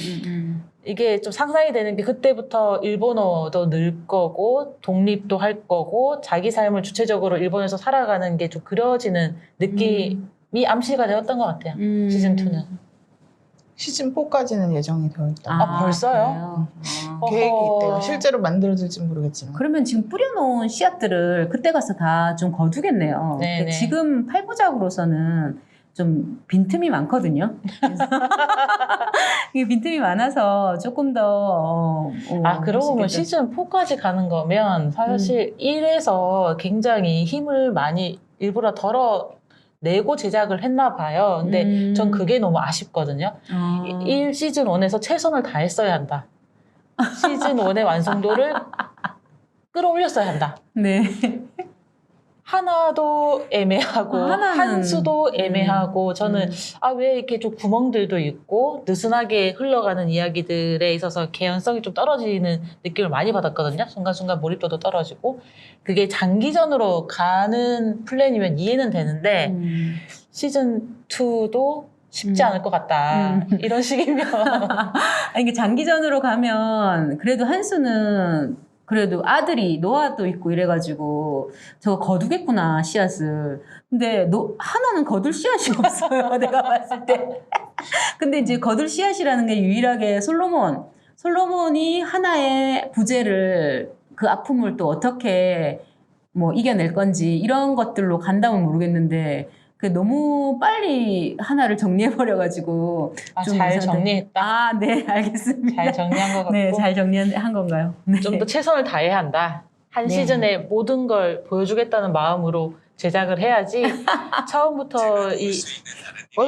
이게 좀 상상이 되는 게 그때부터 일본어도 늘 거고 독립도 할 거고 자기 삶을 주체적으로 일본에서 살아가는 게 좀 그려지는 느낌이 암시가 되었던 것 같아요. 시즌 2는. 시즌 4까지는 예정이 되어 있다. 아, 벌써요? 그래요? 아. 계획이 어허. 있대요. 실제로 만들어질지는 모르겠지만. 그러면 지금 뿌려놓은 씨앗들을 그때 가서 다 좀 거두겠네요. 네네. 지금 8부작으로서는 좀 빈틈이 많거든요. 그래서 이게 빈틈이 많아서 조금 더 그러고 보면 할 수 있겠다. 시즌 4까지 가는 거면 사실 1에서 굉장히 힘을 많이 일부러 덜어내고 제작을 했나 봐요. 근데 전 그게 너무 아쉽거든요. 1 시즌 1에서 최선을 다했어야 한다. 시즌 1의 완성도를 끌어올렸어야 한다. 네. 하나도 애매하고 하나는- 한수도 애매하고 저는 왜 이렇게 좀 구멍들도 있고 느슨하게 흘러가는 이야기들에 있어서 개연성이 좀 떨어지는 느낌을 많이 받았거든요. 순간순간 몰입도도 떨어지고 그게 장기전으로 가는 플랜이면 이해는 되는데 시즌 2도 쉽지 않을 것 같다. 이런 식이면 아니, 이게 장기전으로 가면 그래도 한수는 그래도 아들이 노아도 있고 이래가지고 저거 거두겠구나 씨앗을. 근데 하나는 거둘 씨앗이 없어요. 내가 봤을 때. 근데 이제 거둘 씨앗이라는 게 유일하게 솔로몬이 하나의 부재를 그 아픔을 또 어떻게 뭐 이겨낼 건지 이런 것들로 간다면 모르겠는데 그 너무 빨리 하나를 정리해버려가지고 좀 잘 이상하다. 정리했다. 네, 알겠습니다. 잘 정리한 것 같고 네, 잘 정리한 건가요? 네. 좀 더 최선을 다해야 한다. 한 네. 시즌에 모든 걸 보여주겠다는 마음으로 제작을 해야지 처음부터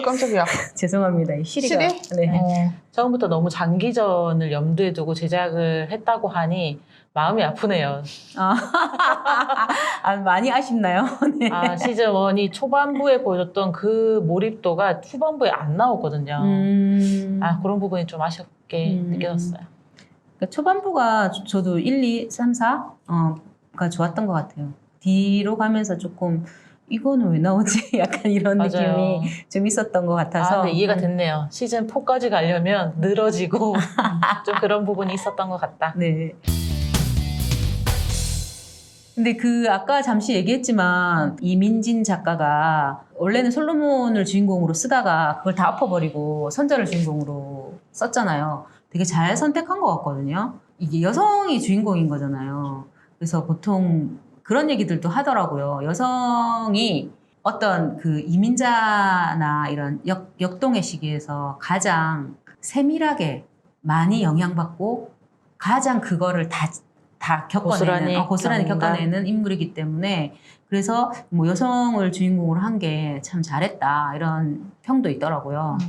깜짝이야. 죄송합니다. 이 시리가. 시리? 네. 처음부터 너무 장기전을 염두에 두고 제작을 했다고 하니 마음이 아프네요. 많이 아쉽나요? 네. 시즌 1이 초반부에 보여줬던 그 몰입도가 후반부에 안 나오거든요. 그런 부분이 좀 아쉽게 느껴졌어요. 그러니까 초반부가 저도 1, 2, 3, 4가 좋았던 것 같아요. 뒤로 가면서 조금 이거는 왜 나오지? 약간 이런 맞아요. 느낌이 좀 있었던 것 같아서. 근데 이해가 됐네요. 시즌 4까지 가려면 늘어지고 좀 그런 부분이 있었던 것 같다. 네. 근데 아까 잠시 얘기했지만 이민진 작가가 원래는 솔로몬을 주인공으로 쓰다가 그걸 다 엎어버리고 선자를 주인공으로 썼잖아요. 되게 잘 선택한 것 같거든요. 이게 여성이 주인공인 거잖아요. 그래서 보통 그런 얘기들도 하더라고요. 여성이 어떤 그 이민자나 이런 역동의 시기에서 가장 세밀하게 많이 영향받고 가장 그거를 다 고스란히 겪어내는 인물이기 때문에 그래서 뭐 여성을 주인공으로 한 게 참 잘했다 이런 평도 있더라고요.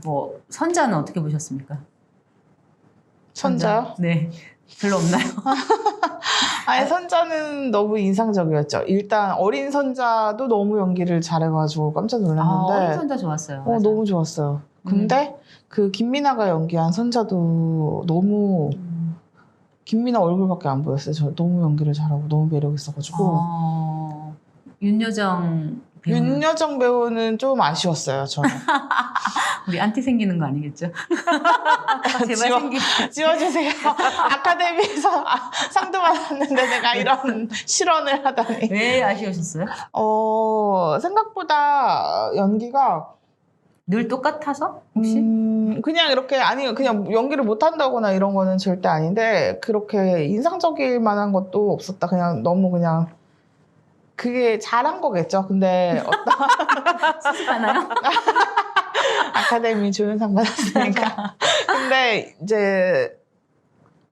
뭐 선자는 어떻게 보셨습니까? 선자요? 네, 별로 없나요? 선자는 너무 인상적이었죠. 일단 어린 선자도 너무 연기를 잘해가지고 깜짝 놀랐는데 어린 선자 좋았어요. 맞아. 너무 좋았어요. 근데 그 김미나가 연기한 선자도 너무 김미나 얼굴밖에 안 보였어요. 저 너무 연기를 잘하고 너무 매력 있어가지고 윤여정 배우는 좀 아쉬웠어요. 저는. 우리 안티 생기는 거 아니겠죠? 제발 지워주세요. 아카데미에서 상도 받았는데 내가 이런 실언을 하다니. 왜 아쉬우셨어요? 생각보다 연기가 늘 똑같아서 혹시? 그냥 이렇게 그냥 연기를 못한다거나 이런 거는 절대 아닌데 그렇게 인상적일 만한 것도 없었다. 그냥 너무 그냥 그게 잘한 거겠죠. 근데 수습하나요? 아카데미 조연상 받았으니까. 근데 이제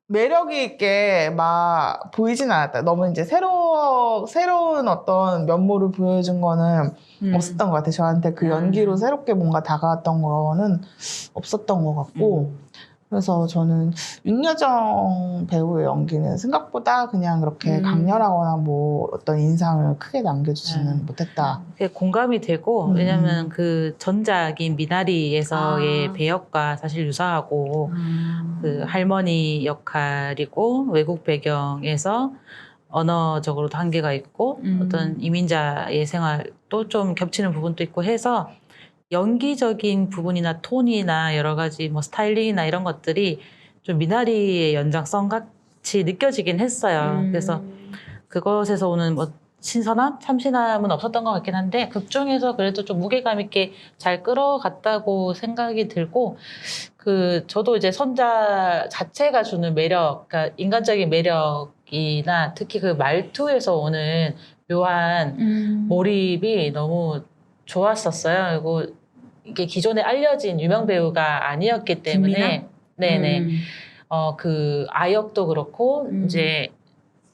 매력이 있게 막 보이진 않았다. 너무 이제 새로운 어떤 면모를 보여준 거는 없었던 것 같아요. 저한테 그 연기로 새롭게 뭔가 다가왔던 거는 없었던 것 같고. 그래서 저는 윤여정 배우의 연기는 생각보다 그냥 그렇게 강렬하거나 뭐 어떤 인상을 크게 남겨주지는 못했다. 그게 공감이 되고 왜냐면 그 전작인 미나리에서의 배역과 사실 유사하고 그 할머니 역할이고 외국 배경에서 언어적으로도 한계가 있고 어떤 이민자의 생활도 좀 겹치는 부분도 있고 해서 연기적인 부분이나 톤이나 여러 가지 뭐 스타일링이나 이런 것들이 좀 미나리의 연장성 같이 느껴지긴 했어요. 그래서 그것에서 오는 뭐 신선함, 참신함은 없었던 것 같긴 한데 극 중에서 그래도 좀 무게감 있게 잘 끌어갔다고 생각이 들고 저도 이제 선자 자체가 주는 매력, 그러니까 인간적인 매력이나 특히 그 말투에서 오는 묘한 몰입이 너무 좋았었어요. 그리고 이게 기존에 알려진 유명 배우가 아니었기 때문에 김민아? 네네. 그 아역도 그렇고 이제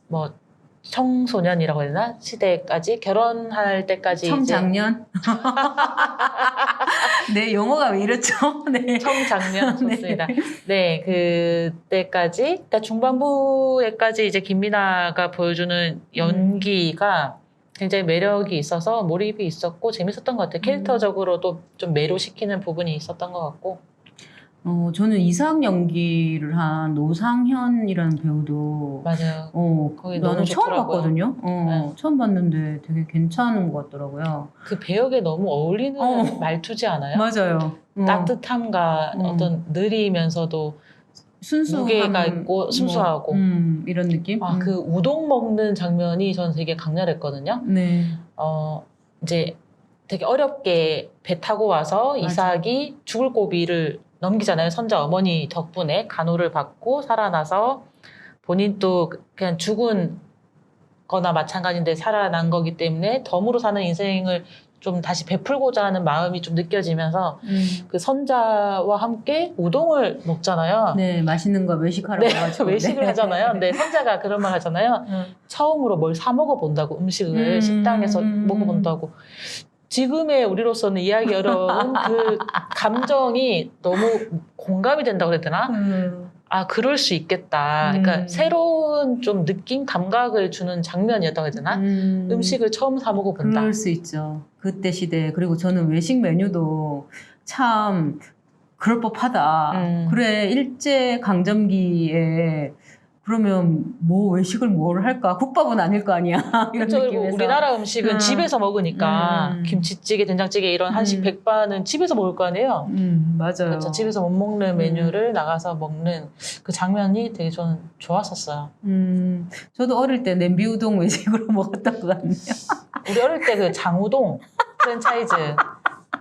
뭐 청소년이라고 해야 되나? 시대까지 결혼할 때까지 청장년? 네, 영어가 왜 이렇죠? 네. 청장년 좋습니다. 네, 그때까지 그러니까 중반부에까지 이제 김민아가 보여주는 연기가 굉장히 매력이 있어서 몰입이 있었고 재밌었던 것 같아요. 캐릭터적으로도 좀 매료시키는 부분이 있었던 것 같고. 저는 이상 연기를 한 노상현이라는 배우도 맞아요. 거기 나는 너무 처음 좋더라고요. 봤거든요. 네. 처음 봤는데 되게 괜찮은 것 같더라고요. 그 배역에 너무 어울리는 말투지 않아요? 맞아요. 따뜻함과 어떤 느리면서도 순수함, 무게가 있고 순수하고. 이런 느낌? 그 우동 먹는 장면이 저는 되게 강렬했거든요. 네. 이제 되게 어렵게 배 타고 와서 맞아. 이삭이 죽을 고비를 넘기잖아요. 선자 어머니 덕분에 간호를 받고 살아나서 본인도 그냥 죽은 거나 마찬가지인데 살아난 거기 때문에 덤으로 사는 인생을 좀 다시 베풀고자 하는 마음이 좀 느껴지면서 그 선자와 함께 우동을 먹잖아요. 네, 맛있는 거 외식하라고 네, 해가지고. 외식을 네. 하잖아요. 근데 선자가 그런 말 하잖아요. 처음으로 뭘 사 먹어본다고 음식을 식당에서 먹어본다고. 지금의 우리로서는 이해하기 어려운 그 감정이 너무 공감이 된다고 그래야 되나? 그럴 수 있겠다. 그러니까 새로운 좀 느낌, 감각을 주는 장면이었다고 해야 되나? 음식을 처음 사 먹어본다. 그럴 수 있죠. 그때 시대에. 그리고 저는 외식 메뉴도 참 그럴 법하다. 그래, 일제 강점기에 그러면 뭐 외식을 뭘 할까? 국밥은 아닐 거 아니야. 이런 그렇죠. 그리고 느낌에서. 우리나라 음식은 집에서 먹으니까 김치찌개, 된장찌개 이런 한식 백반은 집에서 먹을 거 아니에요. 맞아요. 그렇죠. 집에서 못 먹는 메뉴를 나가서 먹는 그 장면이 되게 저는 좋았었어요. 저도 어릴 때 냄비 우동 외식으로 먹었던 것 같네요. 우리 어릴 때 그 장우동 프랜차이즈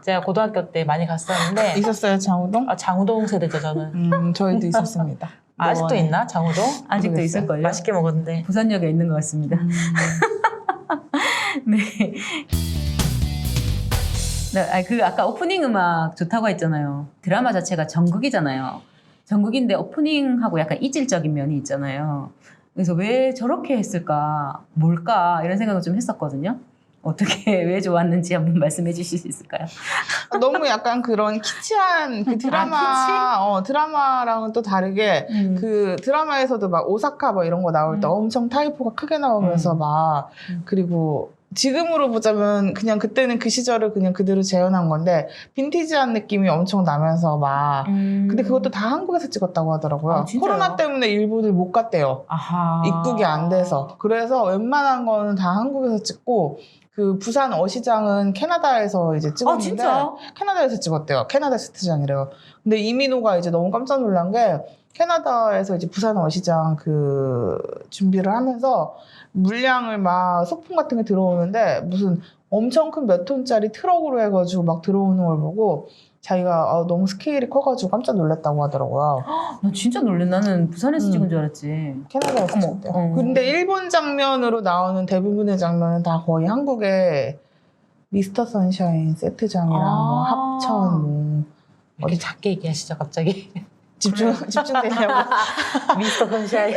제가 고등학교 때 많이 갔었는데 있었어요, 장우동? 장우동 세대죠 저는. 저희도 있었습니다. 아직도 네. 있나 장우동? 아직도 모르겠어요. 있을걸요? 맛있게 먹었는데. 부산역에 있는 것 같습니다. 네. 네, 아까 오프닝 음악 좋다고 했잖아요. 드라마 자체가 전극이잖아요. 전극인데 오프닝하고 약간 이질적인 면이 있잖아요. 그래서 왜 저렇게 했을까? 뭘까? 이런 생각을 좀 했었거든요. 어떻게, 왜 좋았는지 한번 말씀해 주실 수 있을까요? 너무 약간 그런 키치한 그 드라마, 드라마랑은 또 다르게 그 드라마에서도 막 오사카 뭐 이런 거 나올 때 엄청 타이포가 크게 나오면서 막 그리고 지금으로 보자면 그냥 그때는 그 시절을 그냥 그대로 재현한 건데 빈티지한 느낌이 엄청 나면서 막 근데 그것도 다 한국에서 찍었다고 하더라고요. 진짜요? 코로나 때문에 일본을 못 갔대요. 아하. 입국이 안 돼서. 그래서 웬만한 거는 다 한국에서 찍고 그 부산 어시장은 캐나다에서 이제 찍었는데 진짜? 캐나다에서 찍었대요. 캐나다 세트장이래요. 근데 이민호가 이제 너무 깜짝 놀란 게 캐나다에서 이제 부산 어시장 그 준비를 하면서 물량을 막 소품 같은 게 들어오는데 무슨 엄청 큰 몇 톤짜리 트럭으로 해가지고 막 들어오는 걸 보고 자기가 너무 스케일이 커가지고 깜짝 놀랐다고 하더라고요. 나 진짜 놀래. 나는 부산에서 찍은 줄 알았지. 캐나다에서 찍었대요. 근데 일본 장면으로 나오는 대부분의 장면은 다 거의 한국의 미스터 선샤인 세트장이랑 뭐 합천 뭐 이렇게 작게 얘기하시죠 갑자기. 집중되냐고. 미스터 선샤인.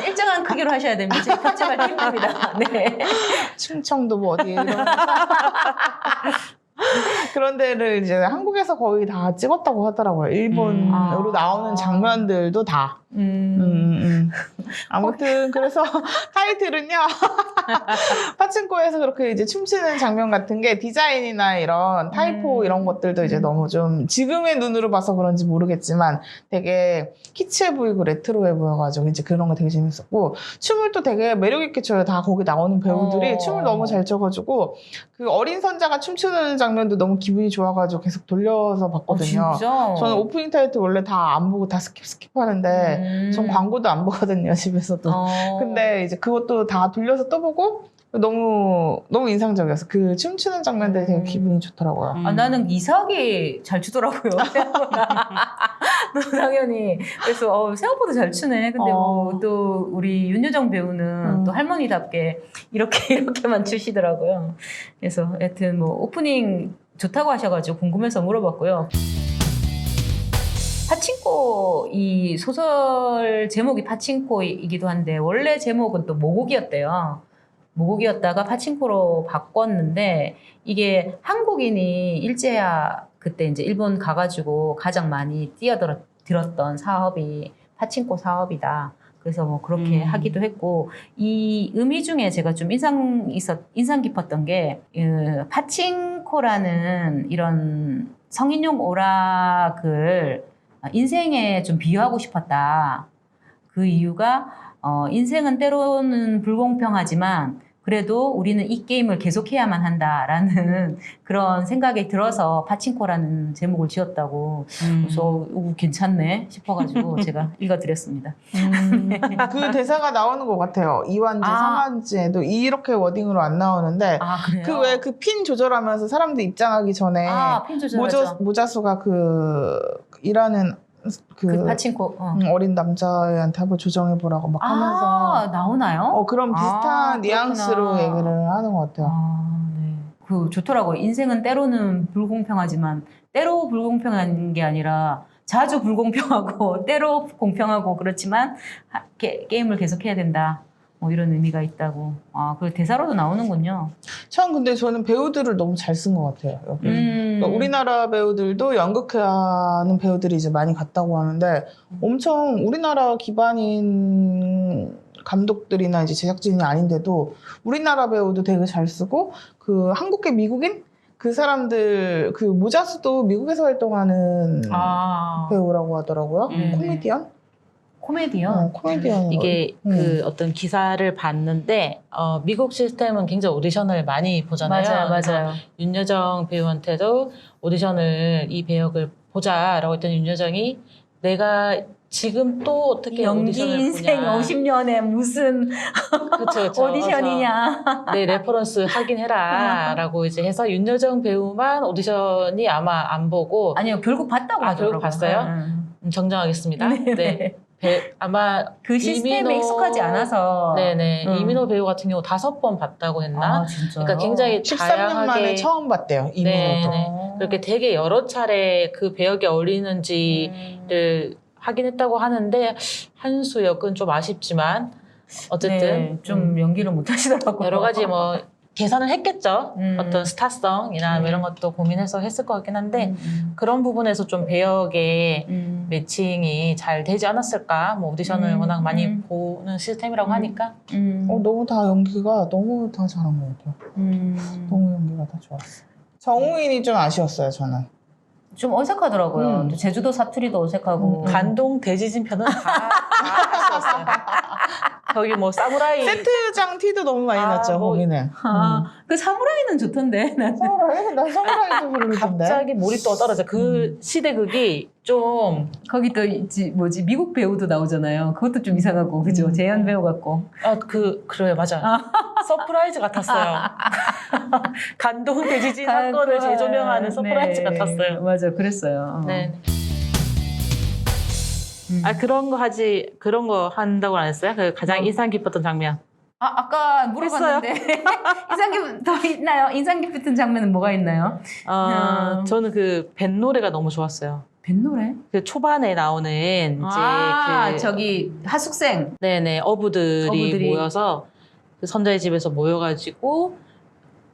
일정한 크기로 하셔야 됩니다. 지금 편집할 힘듭니다. 네. 충청도 뭐 어디 이런 그런 데를 이제 한국에서 거의 다 찍었다고 하더라고요. 일본으로 나오는 장면들도 다. 아무튼 그래서 타이틀은요. 파친코에서 그렇게 이제 춤추는 장면 같은 게 디자인이나 이런 타이포 이런 것들도 이제 너무 좀 지금의 눈으로 봐서 그런지 모르겠지만 되게 키치해 보이고 레트로해 보여가지고 이제 그런 거 되게 재밌었고 춤을 또 되게 매력 있게 춰요. 다 거기 나오는 배우들이 춤을 너무 잘 춰가지고 그 어린 선자가 춤추는 장면도 너무 기분이 좋아가지고 계속 돌려서 봤거든요. 진짜? 저는 오프닝 타이틀 원래 다 안 보고 다 스킵하는데 전 광고도 안 보거든요, 집에서도. 근데 이제 그것도 다 돌려서 또 보고 너무 너무 인상적이었어. 그 춤추는 장면들이 되게 기분이 좋더라고요. 아, 나는 이삭이 잘 추더라고요. 당연히. 그래서 생각보다 잘 추네. 근데 뭐 또 우리 윤여정 배우는 또 할머니답게 이렇게만 추시더라고요. 그래서 하여튼 뭐 오프닝 좋다고 하셔가지고 궁금해서 물어봤고요. 파친코 이 소설 제목이 파친코이기도 한데 원래 제목은 또 모곡이었대요. 모곡이었다가 파친코로 바꿨는데 이게 한국인이 일제야 그때 이제 일본 가가지고 가장 많이 뛰어들었던 사업이 파친코 사업이다. 그래서 뭐 그렇게 하기도 했고 이 의미 중에 제가 좀 인상 깊었던 게 파친코라는 이런 성인용 오락을 인생에 좀 비유하고 싶었다. 그 이유가 인생은 때로는 불공평하지만 그래도 우리는 이 게임을 계속해야만 한다라는 그런 생각이 들어서 파친코라는 제목을 지었다고. 그래서 괜찮네 싶어가지고 제가 읽어드렸습니다. 그 대사가 나오는 것 같아요. 이완제, 상한제도 이렇게 워딩으로 안 나오는데 그래요? 그 왜 그 핀 조절하면서 사람들 입장하기 전에 핀 조절하죠. 모자수가 그 일하는 그 파친코 어린 남자애한테 한번 조정해보라고 막 하면서 나오나요? 그런 비슷한 뉘앙스로 그렇구나. 얘기를 하는 것 같아요. 네. 그 좋더라고요. 인생은 때로는 불공평하지만 때로 불공평한 게 아니라 자주 불공평하고 때로 공평하고 그렇지만 게임을 계속해야 된다. 뭐 이런 의미가 있다고. 그 대사로도 나오는군요. 참 근데 저는 배우들을 너무 잘 쓴 것 같아요. 여기. 그러니까 우리나라 배우들도 연극하는 배우들이 이제 많이 갔다고 하는데 엄청 우리나라 기반인 감독들이나 이제 제작진이 아닌데도 우리나라 배우도 되게 잘 쓰고 그 한국계 미국인 그 사람들 그 모자수도 미국에서 활동하는 배우라고 하더라고요. 코미디언? 코미디언. 이게 그 어떤 기사를 봤는데 미국 시스템은 굉장히 오디션을 많이 보잖아요. 맞아요. 윤여정 배우한테도 오디션을 이 배역을 보자라고 했더니 윤여정이 내가 지금 또 어떻게 연기 오디션을 인생 보냐. 50년에 무슨 그쵸. 오디션이냐. 내 레퍼런스 확인해라 라고 이제 해서 윤여정 배우만 오디션이 아마 안 보고 아니요, 결국 봤다고 하더라고요. 결국 봤어요? 정정하겠습니다. 네. 아마 그 시스템에 익숙하지 않아서. 네네. 이민호 배우 같은 경우 5번 봤다고 했나? 진짜요? 그러니까 굉장히 13년 다양하게 만에 처음 봤대요. 이민호도. 네네. 그렇게 되게 여러 차례 그 배역에 어울리는지를 확인했다고 하는데 한수 역은 좀 아쉽지만 어쨌든 좀 연기를 못 하시더라고요. 여러 가지 뭐 계산을 했겠죠. 어떤 스타성이나 뭐 이런 것도 고민해서 했을 것 같긴 한데 그런 부분에서 좀 배역의 매칭이 잘 되지 않았을까. 뭐 오디션을 워낙 많이 보는 시스템이라고 하니까. 너무 다 연기가 너무 다 잘한 것 같아요. 너무 연기가 다 좋았어. 정우인이 좀 아쉬웠어요, 저는. 좀 어색하더라고요. 또 제주도 사투리도 어색하고. 간동 대지진 편은 다 아쉬웠어요. 거기 뭐 사무라이 세트장 티도 너무 많이 났죠, 거기는. 그 사무라이는 좋던데. 나는. 사무라이? 난 사무라이도 부르던데. 갑자기 몰입도가 떨어져. 그 시대극이 좀 거기 또 미국 배우도 나오잖아요. 그것도 좀 이상하고 그죠? 재현 배우 같고. 그래요, 맞아. 서프라이즈 같았어요. 간동 대지진 사건을 재조명하는 서프라이즈 같았어요. 맞아, 그랬어요. 네. 그런 거 한다고 안 했어요? 그 가장 인상 깊었던 장면. 아까 물어봤는데 더 있나요? 인상 깊었던 장면은 뭐가 있나요? 저는 그 뱃노래가 너무 좋았어요. 뱃노래? 그 초반에 나오는 이제 저기 하숙생. 네네 어부들이 모여서 그 선자의 집에서 모여가지고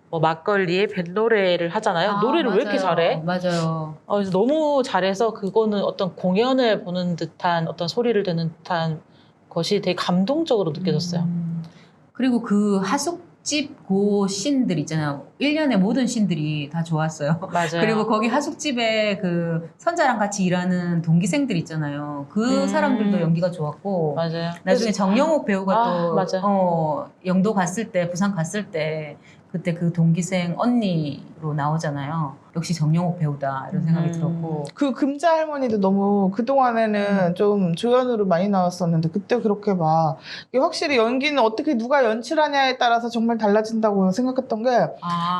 뭐 막걸리에 뱃노래를 하잖아요. 노래를 왜 이렇게 잘해? 맞아요. 그래서 너무 잘해서 그거는 어떤 공연을 보는 듯한 어떤 소리를 듣는 듯한 것이 되게 감동적으로 느껴졌어요. 그리고 그 하숙집 그 씬들 있잖아요. 1년의 모든 씬들이 다 좋았어요. 맞아요. 그리고 거기 하숙집에 그 선자랑 같이 일하는 동기생들 있잖아요. 그 사람들도 연기가 좋았고 맞아요. 나중에 정영욱 배우가 또 맞아. 영도 갔을 때 부산 갔을 때 그때 그 동기생 언니로 나오잖아요. 역시 정영욱 배우다 이런 생각이 들었고 그 금자 할머니도 너무 그동안에는 좀 조연으로 많이 나왔었는데 그때 그렇게 막 이게 확실히 연기는 어떻게 누가 연출하냐에 따라서 정말 달라진다고 생각했던 게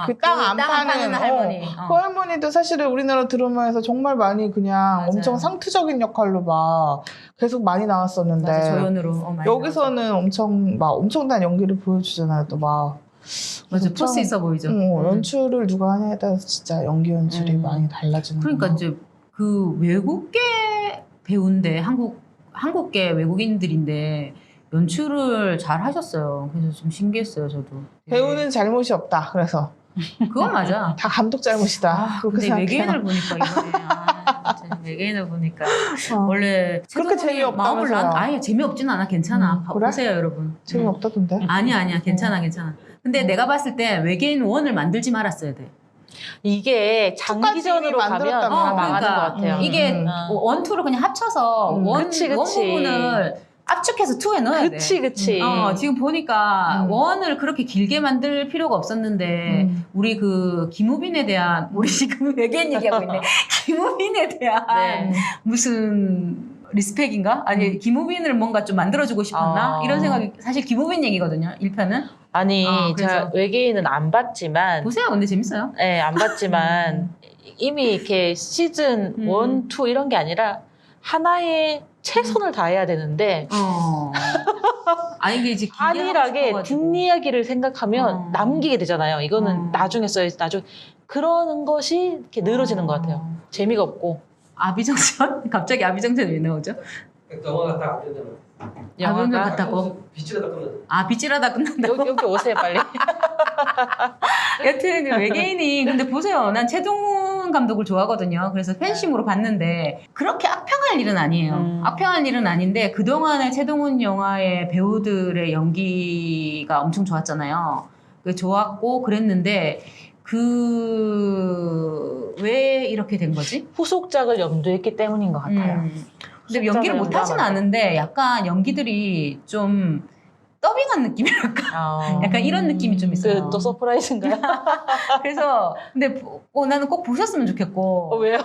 그 땅 안 파는 할머니. 그 할머니도 사실은 우리나라 드라마에서 정말 많이 그냥 맞아요. 엄청 상투적인 역할로 막 계속 많이 나왔었는데 맞아, 조연으로 많이 여기서는 엄청 막 엄청난 연기를 보여주잖아요. 또 막 맞아 엄청, 포스 있어 보이죠. 연출을 누가 하냐에 따라서 진짜 연기 연출이 많이 달라지는. 그러니까 이제 그 외국계 배우인데 한국계 외국인들인데 연출을 잘 하셨어요. 그래서 좀 신기했어요, 저도. 배우는 잘못이 없다. 그래서 그건 맞아. 다 감독 잘못이다. 그렇게 근데 생각해요. 외계인을 보니까 이번에 진짜 외계인을 보니까 원래 그렇게 최동훈이 재미없다면서요. 마음을 아예 재미없진 않아. 괜찮아. 그래? 보세요, 여러분. 재미없다던데. 아니야. 괜찮아. 근데 내가 봤을 때 외계인 원을 만들지 말았어야 돼. 이게 장기전으로 가면 만들었다면. 망하는 그러니까 것 같아요. 이게 원, 투를 그냥 합쳐서 원 그치. 부분을 압축해서 투에 넣어야 돼. 그치. 지금 보니까 원을 그렇게 길게 만들 필요가 없었는데 우리 그 김우빈에 대한 우리 지금 외계인 얘기하고 있네. 김우빈에 대한 네. 무슨 리스펙인가? 아니 김우빈을 뭔가 좀 만들어주고 싶었나? 이런 생각이 사실 김우빈 얘기거든요. 1편은. 아니 그래서. 제가 외계인은 안 봤지만 보세요. 근데 재밌어요. 네, 안 봤지만 이미 이렇게 시즌 1, 2 이런 게 아니라 하나의 최선을 다해야 되는데 아니 이게 이제 길게 하고 안일하게 싶어가지고. 뒷이야기를 생각하면 남기게 되잖아요. 이거는 나중에 써야지. 그러는 것이 이렇게 늘어지는 것 같아요. 재미가 없고. 아비정전? 갑자기 아비정전이 왜 나오죠? 영화 같다 안 되잖아. 아비정전 영화가 같다고? 빛이라다 끝나. 아 빗질하다 끝난다고? 여기 오세요 빨리. 여튼 외계인이 근데 보세요. 난 최동훈 감독을 좋아하거든요. 그래서 팬심으로 봤는데 그렇게 악평할 일은 아니에요. 악평할 일은 아닌데 그동안의 최동훈 영화의 배우들의 연기가 엄청 좋았잖아요. 좋았고 그랬는데 왜 이렇게 된 거지? 후속작을 염두했기 때문인 것 같아요. 근데 연기를 후속작을 못하진 염두하면 않은데 약간 연기들이 좀 더빙한 느낌이랄까? 약간 이런 느낌이 좀 있어요. 또 서프라이즈인가요? 그래서 근데 나는 꼭 보셨으면 좋겠고. 왜요?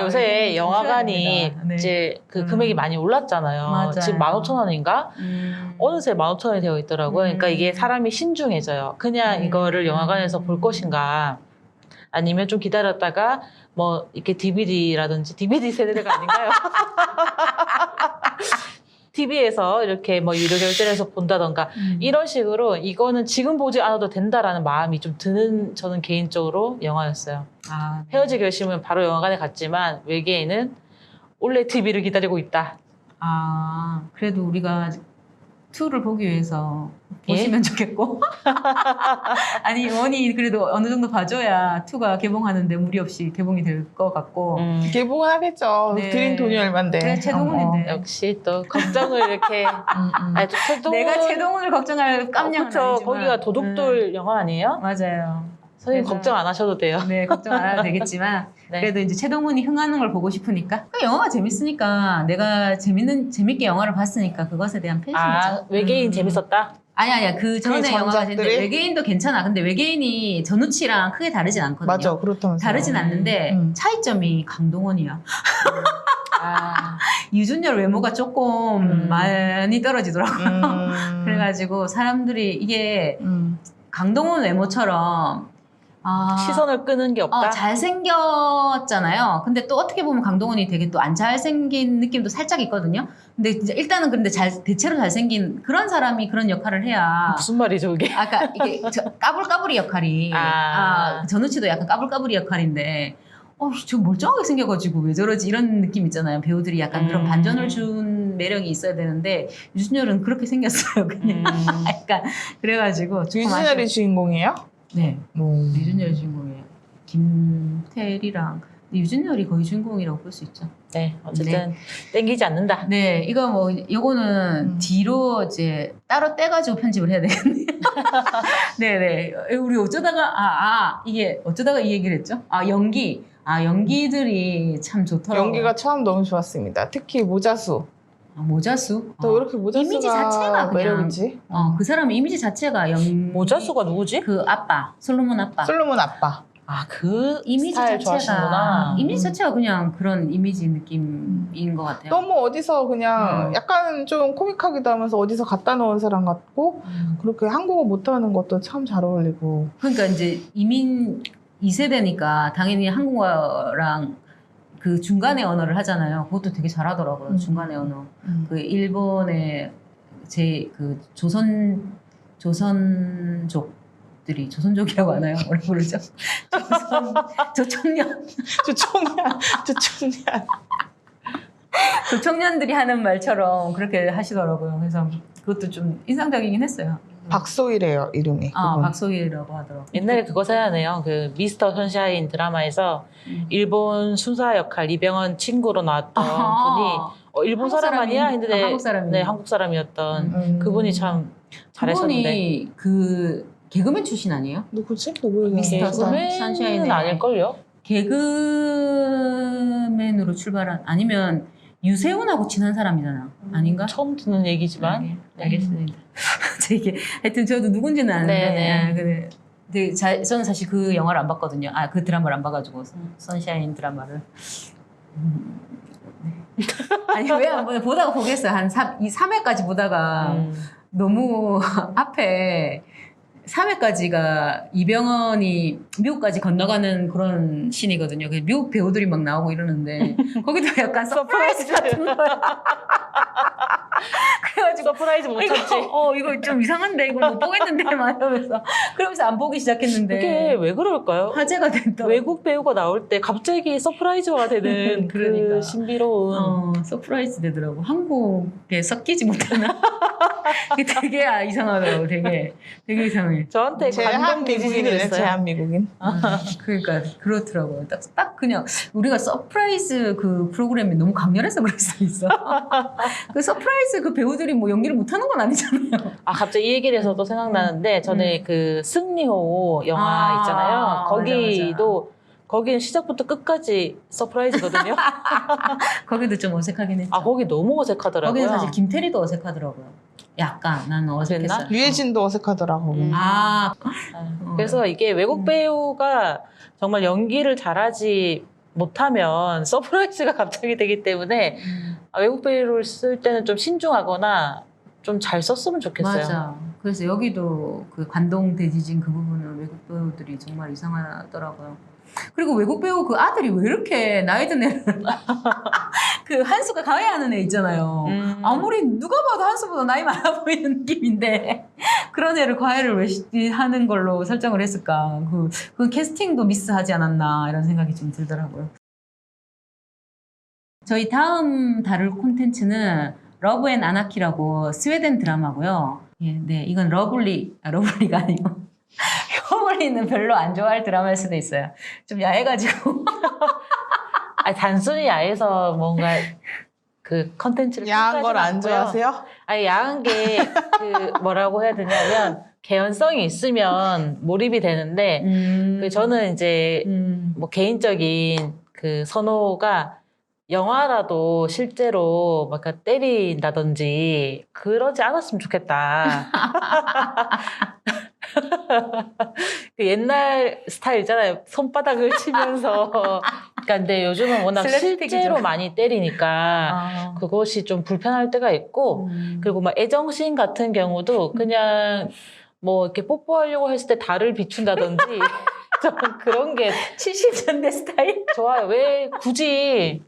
요새 외계인 영화관이 보셔야 됩니다. 네. 이제 그 금액이 많이 올랐잖아요. 맞아요. 지금 15,000원인가? 어느새 15,000원이 되어 있더라고요. 그러니까 이게 사람이 신중해져요. 그냥 이거를 영화관에서 볼 것인가 아니면 좀 기다렸다가 뭐 이렇게 DVD라든지 DVD 세대가 아닌가요? TV에서 이렇게 뭐 유료 결제를 해서 본다던가 이런 식으로 이거는 지금 보지 않아도 된다라는 마음이 좀 드는 저는 개인적으로 영화였어요. 헤어질 결심은 바로 영화관에 갔지만 외계인은 원래 TV를 기다리고 있다. 그래도 우리가 2를 보기 위해서 보시면 좋겠고. 아니, 원이 그래도 어느 정도 봐줘야 2가 개봉하는데 무리 없이 개봉이 될 것 같고. 개봉은 하겠죠. 네. 드린 돈이 얼만데. 그래, 최동훈인데. 역시 또 걱정을 이렇게 또 최동훈 내가 최동훈을 걱정할 깜냥은 그렇죠. 아니지만. 거기가 도둑돌 영화 아니에요? 맞아요. 선생님 그래서- 걱정 안 하셔도 돼요. 네, 걱정 안 해도 되겠지만 네. 그래도 이제 최동훈이 흥하는 걸 보고 싶으니까 영화가 재밌으니까 내가 재밌게 영화를 봤으니까 그것에 대한 팬심이죠. 외계인 재밌었다? 아니야 그 전에 그 영화가 전작들이? 재밌는데 외계인도 괜찮아. 근데 외계인이 전우치랑 크게 다르진 않거든요. 맞아, 그렇다면서. 다르진 않는데 차이점이 강동원이야. 유준열 외모가 조금 많이 떨어지더라고. 그래가지고 사람들이 이게 강동원 외모처럼 시선을 끄는 게 없다? 잘생겼잖아요. 근데 또 어떻게 보면 강동원이 되게 또 안 잘생긴 느낌도 살짝 있거든요. 근데 진짜 일단은 근데 대체로 잘생긴 그런 사람이 그런 역할을 해야. 무슨 말이죠, 그게? 아까 이게 까불까불이 역할이. 전우치도 약간 까불까불이 역할인데. 저 멀쩡하게 생겨가지고 왜 저러지 이런 느낌 있잖아요. 배우들이 약간 그런 반전을 준 매력이 있어야 되는데 유준열은 그렇게 생겼어요. 그냥 약간 그래가지고 조금 유진열이 주인공이에요? 네. 유준열 주인공이에요. 김태리랑 유진열이 거의 주인공이라고 볼 수 있죠. 네, 어쨌든 땡기지 않는다. 네, 이거 뭐 요거는 뒤로 이제 따로 떼가지고 편집을 해야 되겠네요. 네네. 우리 어쩌다가 이게 어쩌다가 이 얘기를 했죠? 연기들이 참 좋더라고요. 연기가 처음 너무 좋았습니다. 특히 모자수. 모자수. 또 이렇게 모자수가 이미지 자체가 그냥 매력이지. 그 사람의 이미지 자체가 모자수가 누구지? 그 아빠 솔로몬 아빠. 솔로몬 아빠. 아, 그 이미지 스타일 자체가 좋아하시는구나. 이미지 자체가 그냥 그런 이미지 느낌인 것 같아요. 너무 어디서 그냥 약간 좀 코믹하기도 하면서 어디서 갖다 놓은 사람 같고 그렇게 한국어 못하는 것도 참 잘 어울리고. 그러니까 이제 이민 2세대니까 당연히 한국어랑 그 중간의 언어를 하잖아요. 그것도 되게 잘하더라고요. 중간의 언어. 그 일본의 그 조선족들이 조선족이라고 하나요? 뭐라 부르죠? 조청년. 조청년. 조청년들이 하는 말처럼 그렇게 하시더라고요. 그래서 그것도 좀 인상적이긴 했어요. 박소희래요, 이름이. 그분. 박소희라고 하더라고요. 옛날에 그거 생각나네요. 그 미스터 선샤인 드라마에서 일본 순사 역할 이병헌 친구로 나왔던 분이 일본 한국 사람 아니야? 했는데 한국 사람이에요. 네, 한국 사람이었던 그분이 참 잘하셨는데. 그분이 그 개그맨 출신 아니에요? 누구지? 누구 미스터 개그맨은 선샤인의 아닐걸요? 개그맨으로 출발한 아니면 유세훈하고 친한 사람이잖아. 아닌가? 처음 듣는 얘기지만. 네, 알겠습니다. 이게 하여튼 저도 누군지는 아는데 네네. 근데 저는 사실 그 영화를 안 봤거든요. 그 드라마를 안 봐가지고 선샤인 드라마를. 아니 왜 안 보냐 보다가 보겠어요. 한 3회까지 보다가 너무 앞에 3회까지가 이병헌이 미국까지 건너가는 그런 씬이거든요. 미국 배우들이 막 나오고 이러는데 거기도 약간 서프라이즈 같은 거야. 그래가지고 서프라이즈 못 참지. 이거 좀 이상한데 이거 못 보겠는데 막 이러면서 그러면서 안 보기 시작했는데 그게 왜 그럴까요? 화제가 됐다. 외국 배우가 나올 때 갑자기 서프라이즈가 되는 그러니까. 그 신비로운. 서프라이즈 되더라고. 한국에 섞이지 못하나? 되게 이상하더라고. 되게 이상해. 저한테 제한 감동 대지진을 미국인이네, 했어요. 제한 미국인. 그러니까 그렇더라고요. 딱 그냥 우리가 서프라이즈 그 프로그램이 너무 강렬해서 그럴 수 있어. 그 서프라이즈 그 배우들이 뭐 연기를 못하는 건 아니잖아요. 갑자기 이 얘기를 해서 또 생각나는데 전에 그 승리호 영화 있잖아요. 거기도 거기는 시작부터 끝까지 서프라이즈거든요. 거기도 좀 어색하긴 했죠. 거기 너무 어색하더라고요. 거기는 사실 김태리도 어색하더라고요. 약간 나는 어색했어요. 유해진도 어색하더라고. 그래서 이게 외국 배우가 정말 연기를 잘하지 못하면 서프라이즈가 갑자기 되기 때문에 외국 배우를 쓸 때는 좀 신중하거나 좀 잘 썼으면 좋겠어요. 맞아. 그래서 여기도 그 관동 대지진 그 부분은 외국 배우들이 정말 이상하더라고요. 그리고 외국 배우 그 아들이 왜 이렇게 나이 든 애를 그 한수가 가해하는 애 있잖아요. 아무리 누가 봐도 한수보다 나이 많아 보이는 느낌인데 그런 애를 과외를 왜 하는 걸로 설정을 했을까. 그 캐스팅도 미스하지 않았나 이런 생각이 좀 들더라고요. 저희 다음 다룰 콘텐츠는 러브 앤 아나키라고 스웨덴 드라마고요. 네, 이건 러블리가 아니고 러블리는 별로 안 좋아할 드라마일 수도 있어요. 좀 야해가지고. 단순히 야해서 뭔가 그 컨텐츠를 야한 걸 안 않고요. 좋아하세요? 야한 게 그 뭐라고 해야 되냐면 개연성이 있으면 몰입이 되는데 그 저는 이제 뭐 개인적인 그 선호가 영화라도 실제로 막 때린다든지 그러지 않았으면 좋겠다. 그 옛날 스타일 있잖아요. 손바닥을 치면서. 그러니까 근데 요즘은 워낙 슬랩스틱이죠. 실제로 많이 때리니까 그것이 좀 불편할 때가 있고 그리고 막 애정씬 같은 경우도 그냥 뭐 이렇게 뽀뽀하려고 했을 때 달을 비춘다든지 좀 그런 게 70년대 스타일? 좋아요. 왜 굳이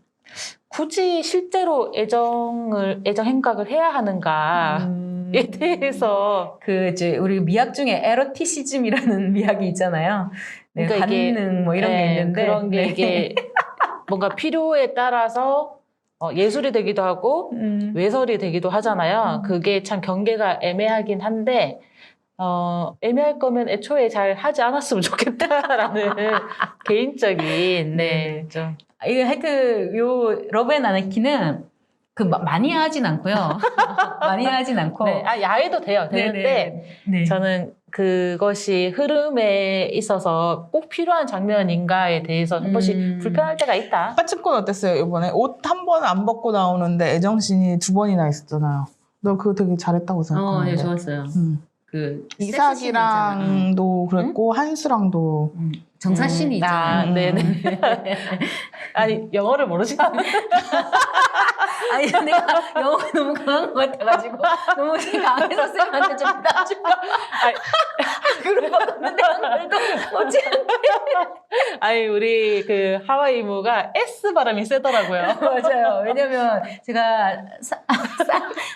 실제로 애정 행각을 해야 하는가에 대해서 우리 미학 중에 에로티시즘이라는 미학이 있잖아요. 네, 그러니까 이게 관능 뭐 이런 게 있는데 그런 게 이게 뭔가 필요에 따라서 예술이 되기도 하고 외설이 되기도 하잖아요. 그게 참 경계가 애매하긴 한데 애매할 거면 애초에 잘 하지 않았으면 좋겠다라는 개인적인 네, 좀 이게 하여튼 요 러브 앤 아나키는 많이 하진 않고요. 많이 하진 않고. 네, 야해도 되는데 네. 저는 그것이 흐름에 있어서 꼭 필요한 장면인가에 대해서 한 번씩 불편할 때가 있다. 빠친코는 어땠어요? 이번에 옷 한 번 안 벗고 나오는데 애정씬이 2번이나 있었잖아요. 너 그거 되게 잘했다고 생각하는데. 네, 좋았어요. 그 이삭이랑도 그랬고 한수랑도 정사씬이 있잖아요. 네네. 아니 영어를 모르시나? 아니 내가 영어가 너무 강한 것 같아가지고 너무 강해서 쌤한테 좀 부담 주고 그걸 먹었는데 한글도 못지않게 아니 우리 그 하와이 이모가 S 발음이 세더라고요. 맞아요. 왜냐면 제가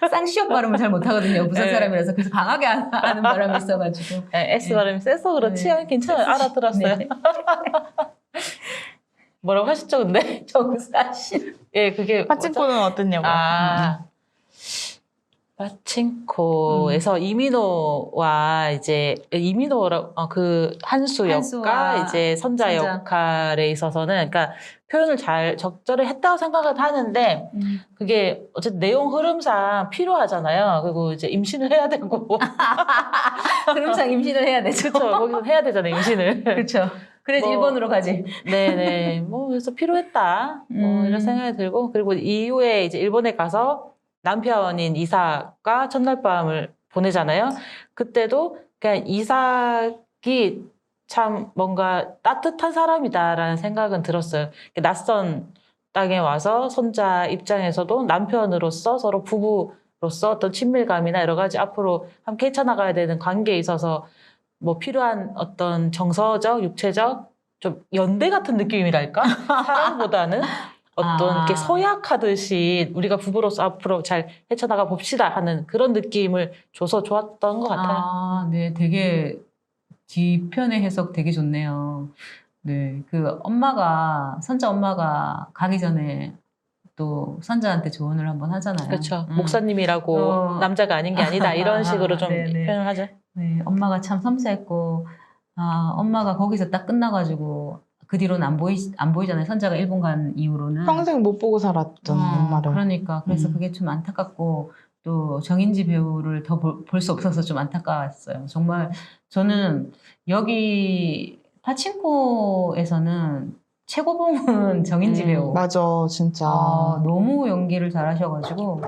쌍시옷 발음을 잘 못하거든요. 부산 네. 사람이라서 그래서 강하게 하는 바람이 있어가지고 네, S 발음이 세서 그렇지 네. 괜찮아요. 알아들었어요. 네. 뭐라고 하셨죠 근데? 정사씬. 예 그게 빠친코는 어땠냐고. 빠친코에서 이민호와 이제 이민호라 그 한수 한수와 역과 이제 선자 선자. 역할에 있어서는 그러니까 표현을 잘 적절히 했다고 생각은 하는데 그게 어쨌든 내용 흐름상 필요하잖아요. 그리고 이제 임신을 해야 되고 흐름상 임신을 해야 되죠. 그렇죠. 거기서 해야 되잖아요 임신을. 그렇죠. 그래서 뭐, 일본으로 가지. 네네. 뭐 그래서 필요했다. 이런 생각이 들고 그리고 이후에 이제 일본에 가서 남편인 이삭과 첫날 밤을 보내잖아요. 그때도 그냥 이삭이 참 뭔가 따뜻한 사람이다라는 생각은 들었어요. 낯선 땅에 와서 손자 입장에서도 남편으로서 서로 부부로서 어떤 친밀감이나 여러 가지 앞으로 함께 헤쳐나가야 되는 관계에 있어서 뭐 필요한 어떤 정서적, 육체적 좀 연대 같은 느낌이랄까? 사랑보다는 어떤 이렇게 서약하듯이 우리가 부부로서 앞으로 잘 헤쳐나가 봅시다 하는 그런 느낌을 줘서 좋았던 것 같아요. 네, 되게 뒤편의 해석 되게 좋네요. 네, 선자 엄마가 가기 전에 또 선자한테 조언을 한번 하잖아요. 그렇죠. 목사님이라고 남자가 아닌 게 아니다 이런 식으로 좀 네네. 표현을 하죠. 네, 엄마가 참 섬세했고, 엄마가 거기서 딱 끝나가지고 그 뒤로는 안 보이잖아요. 선자가 일본 간 이후로는. 평생 못 보고 살았던 엄마를. 그러니까 그래서 그게 좀 안타깝고 또 정인지 배우를 더 볼 수 없어서 좀 안타까웠어요. 정말 저는 여기 파친코에서는 최고봉은 정인지 배우. 맞아, 진짜. 너무 연기를 잘하셔가지고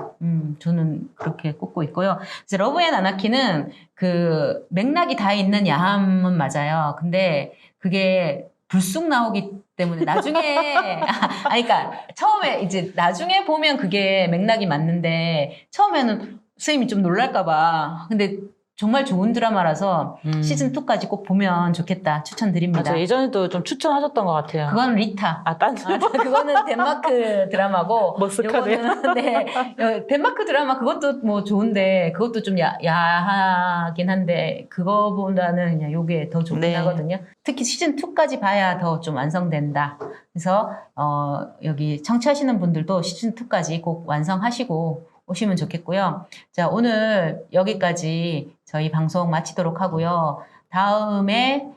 저는 그렇게 꼽고 있고요. 이제 러브 앤 아나키는 그 맥락이 다 있는 야함은 맞아요. 근데 그게 불쑥 나오기 때문에 나중에 그러니까 처음에 이제 나중에 보면 그게 맥락이 맞는데 처음에는 선생님이 좀 놀랄까봐. 근데 정말 좋은 드라마라서 시즌 2까지 꼭 보면 좋겠다. 추천드립니다. 맞아요. 예전에도 좀 추천하셨던 것 같아요. 그건 리타. 그거는 덴마크 드라마고. 머쓱하네요. 요거는, 네. 덴마크 드라마 그것도 뭐 좋은데, 그것도 좀 야하긴 한데, 그거보다는 그냥 요게 더 좋긴 네. 하거든요. 특히 시즌 2까지 봐야 더 좀 완성된다. 그래서, 여기 청취하시는 분들도 시즌 2까지 꼭 완성하시고 오시면 좋겠고요. 자, 오늘 여기까지 저희 방송 마치도록 하고요. 다음에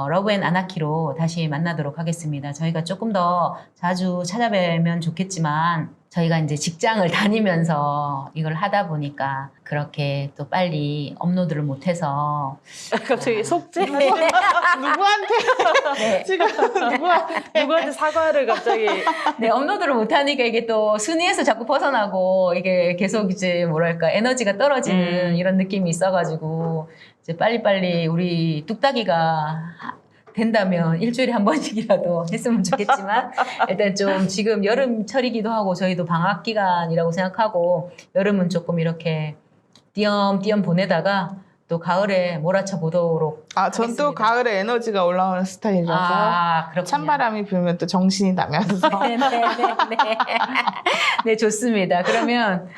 러브 앤 아나키로 다시 만나도록 하겠습니다. 저희가 조금 더 자주 찾아뵈면 좋겠지만 저희가 이제 직장을 다니면서 이걸 하다 보니까 그렇게 또 빨리 업로드를 못해서 갑자기 속죄? 누구한테? 네. 지금 누구한테 사과를 갑자기 네, 업로드를 못하니까 이게 또 순위에서 자꾸 벗어나고 이게 계속 이제 뭐랄까 에너지가 떨어지는 이런 느낌이 있어가지고 이제 빨리빨리 우리 뚝딱이가 된다면 일주일에 한 번씩이라도 했으면 좋겠지만 일단 좀 지금 여름철이기도 하고 저희도 방학 기간이라고 생각하고 여름은 조금 이렇게 띄엄띄엄 보내다가 또 가을에 몰아쳐 보도록 전 또 가을에 에너지가 올라오는 스타일이라서 그렇군요. 찬바람이 불면 또 정신이 나면서 네. 네, 좋습니다. 그러면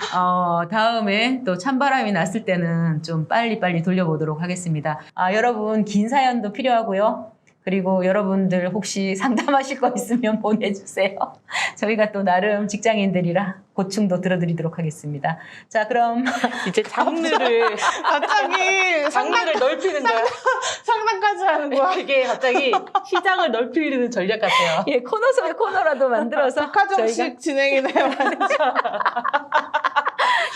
다음에 또 찬바람이 났을 때는 좀 빨리빨리 돌려보도록 하겠습니다. 여러분 긴 사연도 필요하고요. 그리고 여러분들 혹시 상담하실 거 있으면 보내주세요. 저희가 또 나름 직장인들이라 고충도 들어드리도록 하겠습니다. 자, 그럼 이제 장르를 갑자기 장르를 넓히는 거야. 상담까지 하는 거야. 이게 갑자기 시장을 넓히는 전략 같아요. 예, 코너 속의 코너라도 만들어서 백화점식 진행이네요.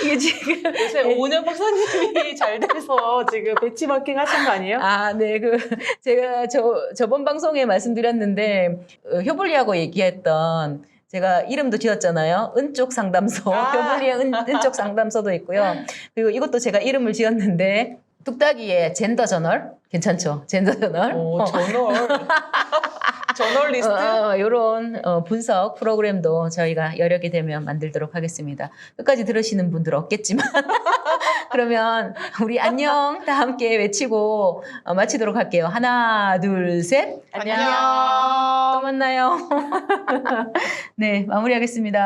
이게 지금 요새 오은영 박사님이 잘 돼서 지금 배치마킹 하신 거 아니에요? 아, 네. 제가 저번 방송에 말씀드렸는데, 효블리하고 얘기했던, 제가 이름도 지었잖아요. 은쪽 상담소. 아. 효블리의 은쪽 상담소도 있고요. 그리고 이것도 제가 이름을 지었는데, 뚝딱이의 젠더 저널. 괜찮죠? 젠더 저널. 오, 저널리스트? 이런 분석 프로그램도 저희가 여력이 되면 만들도록 하겠습니다. 끝까지 들으시는 분들 없겠지만 그러면 우리 안녕 다 함께 외치고 마치도록 할게요. 하나, 둘, 셋. 또 안녕. 만나요. 네, 마무리하겠습니다.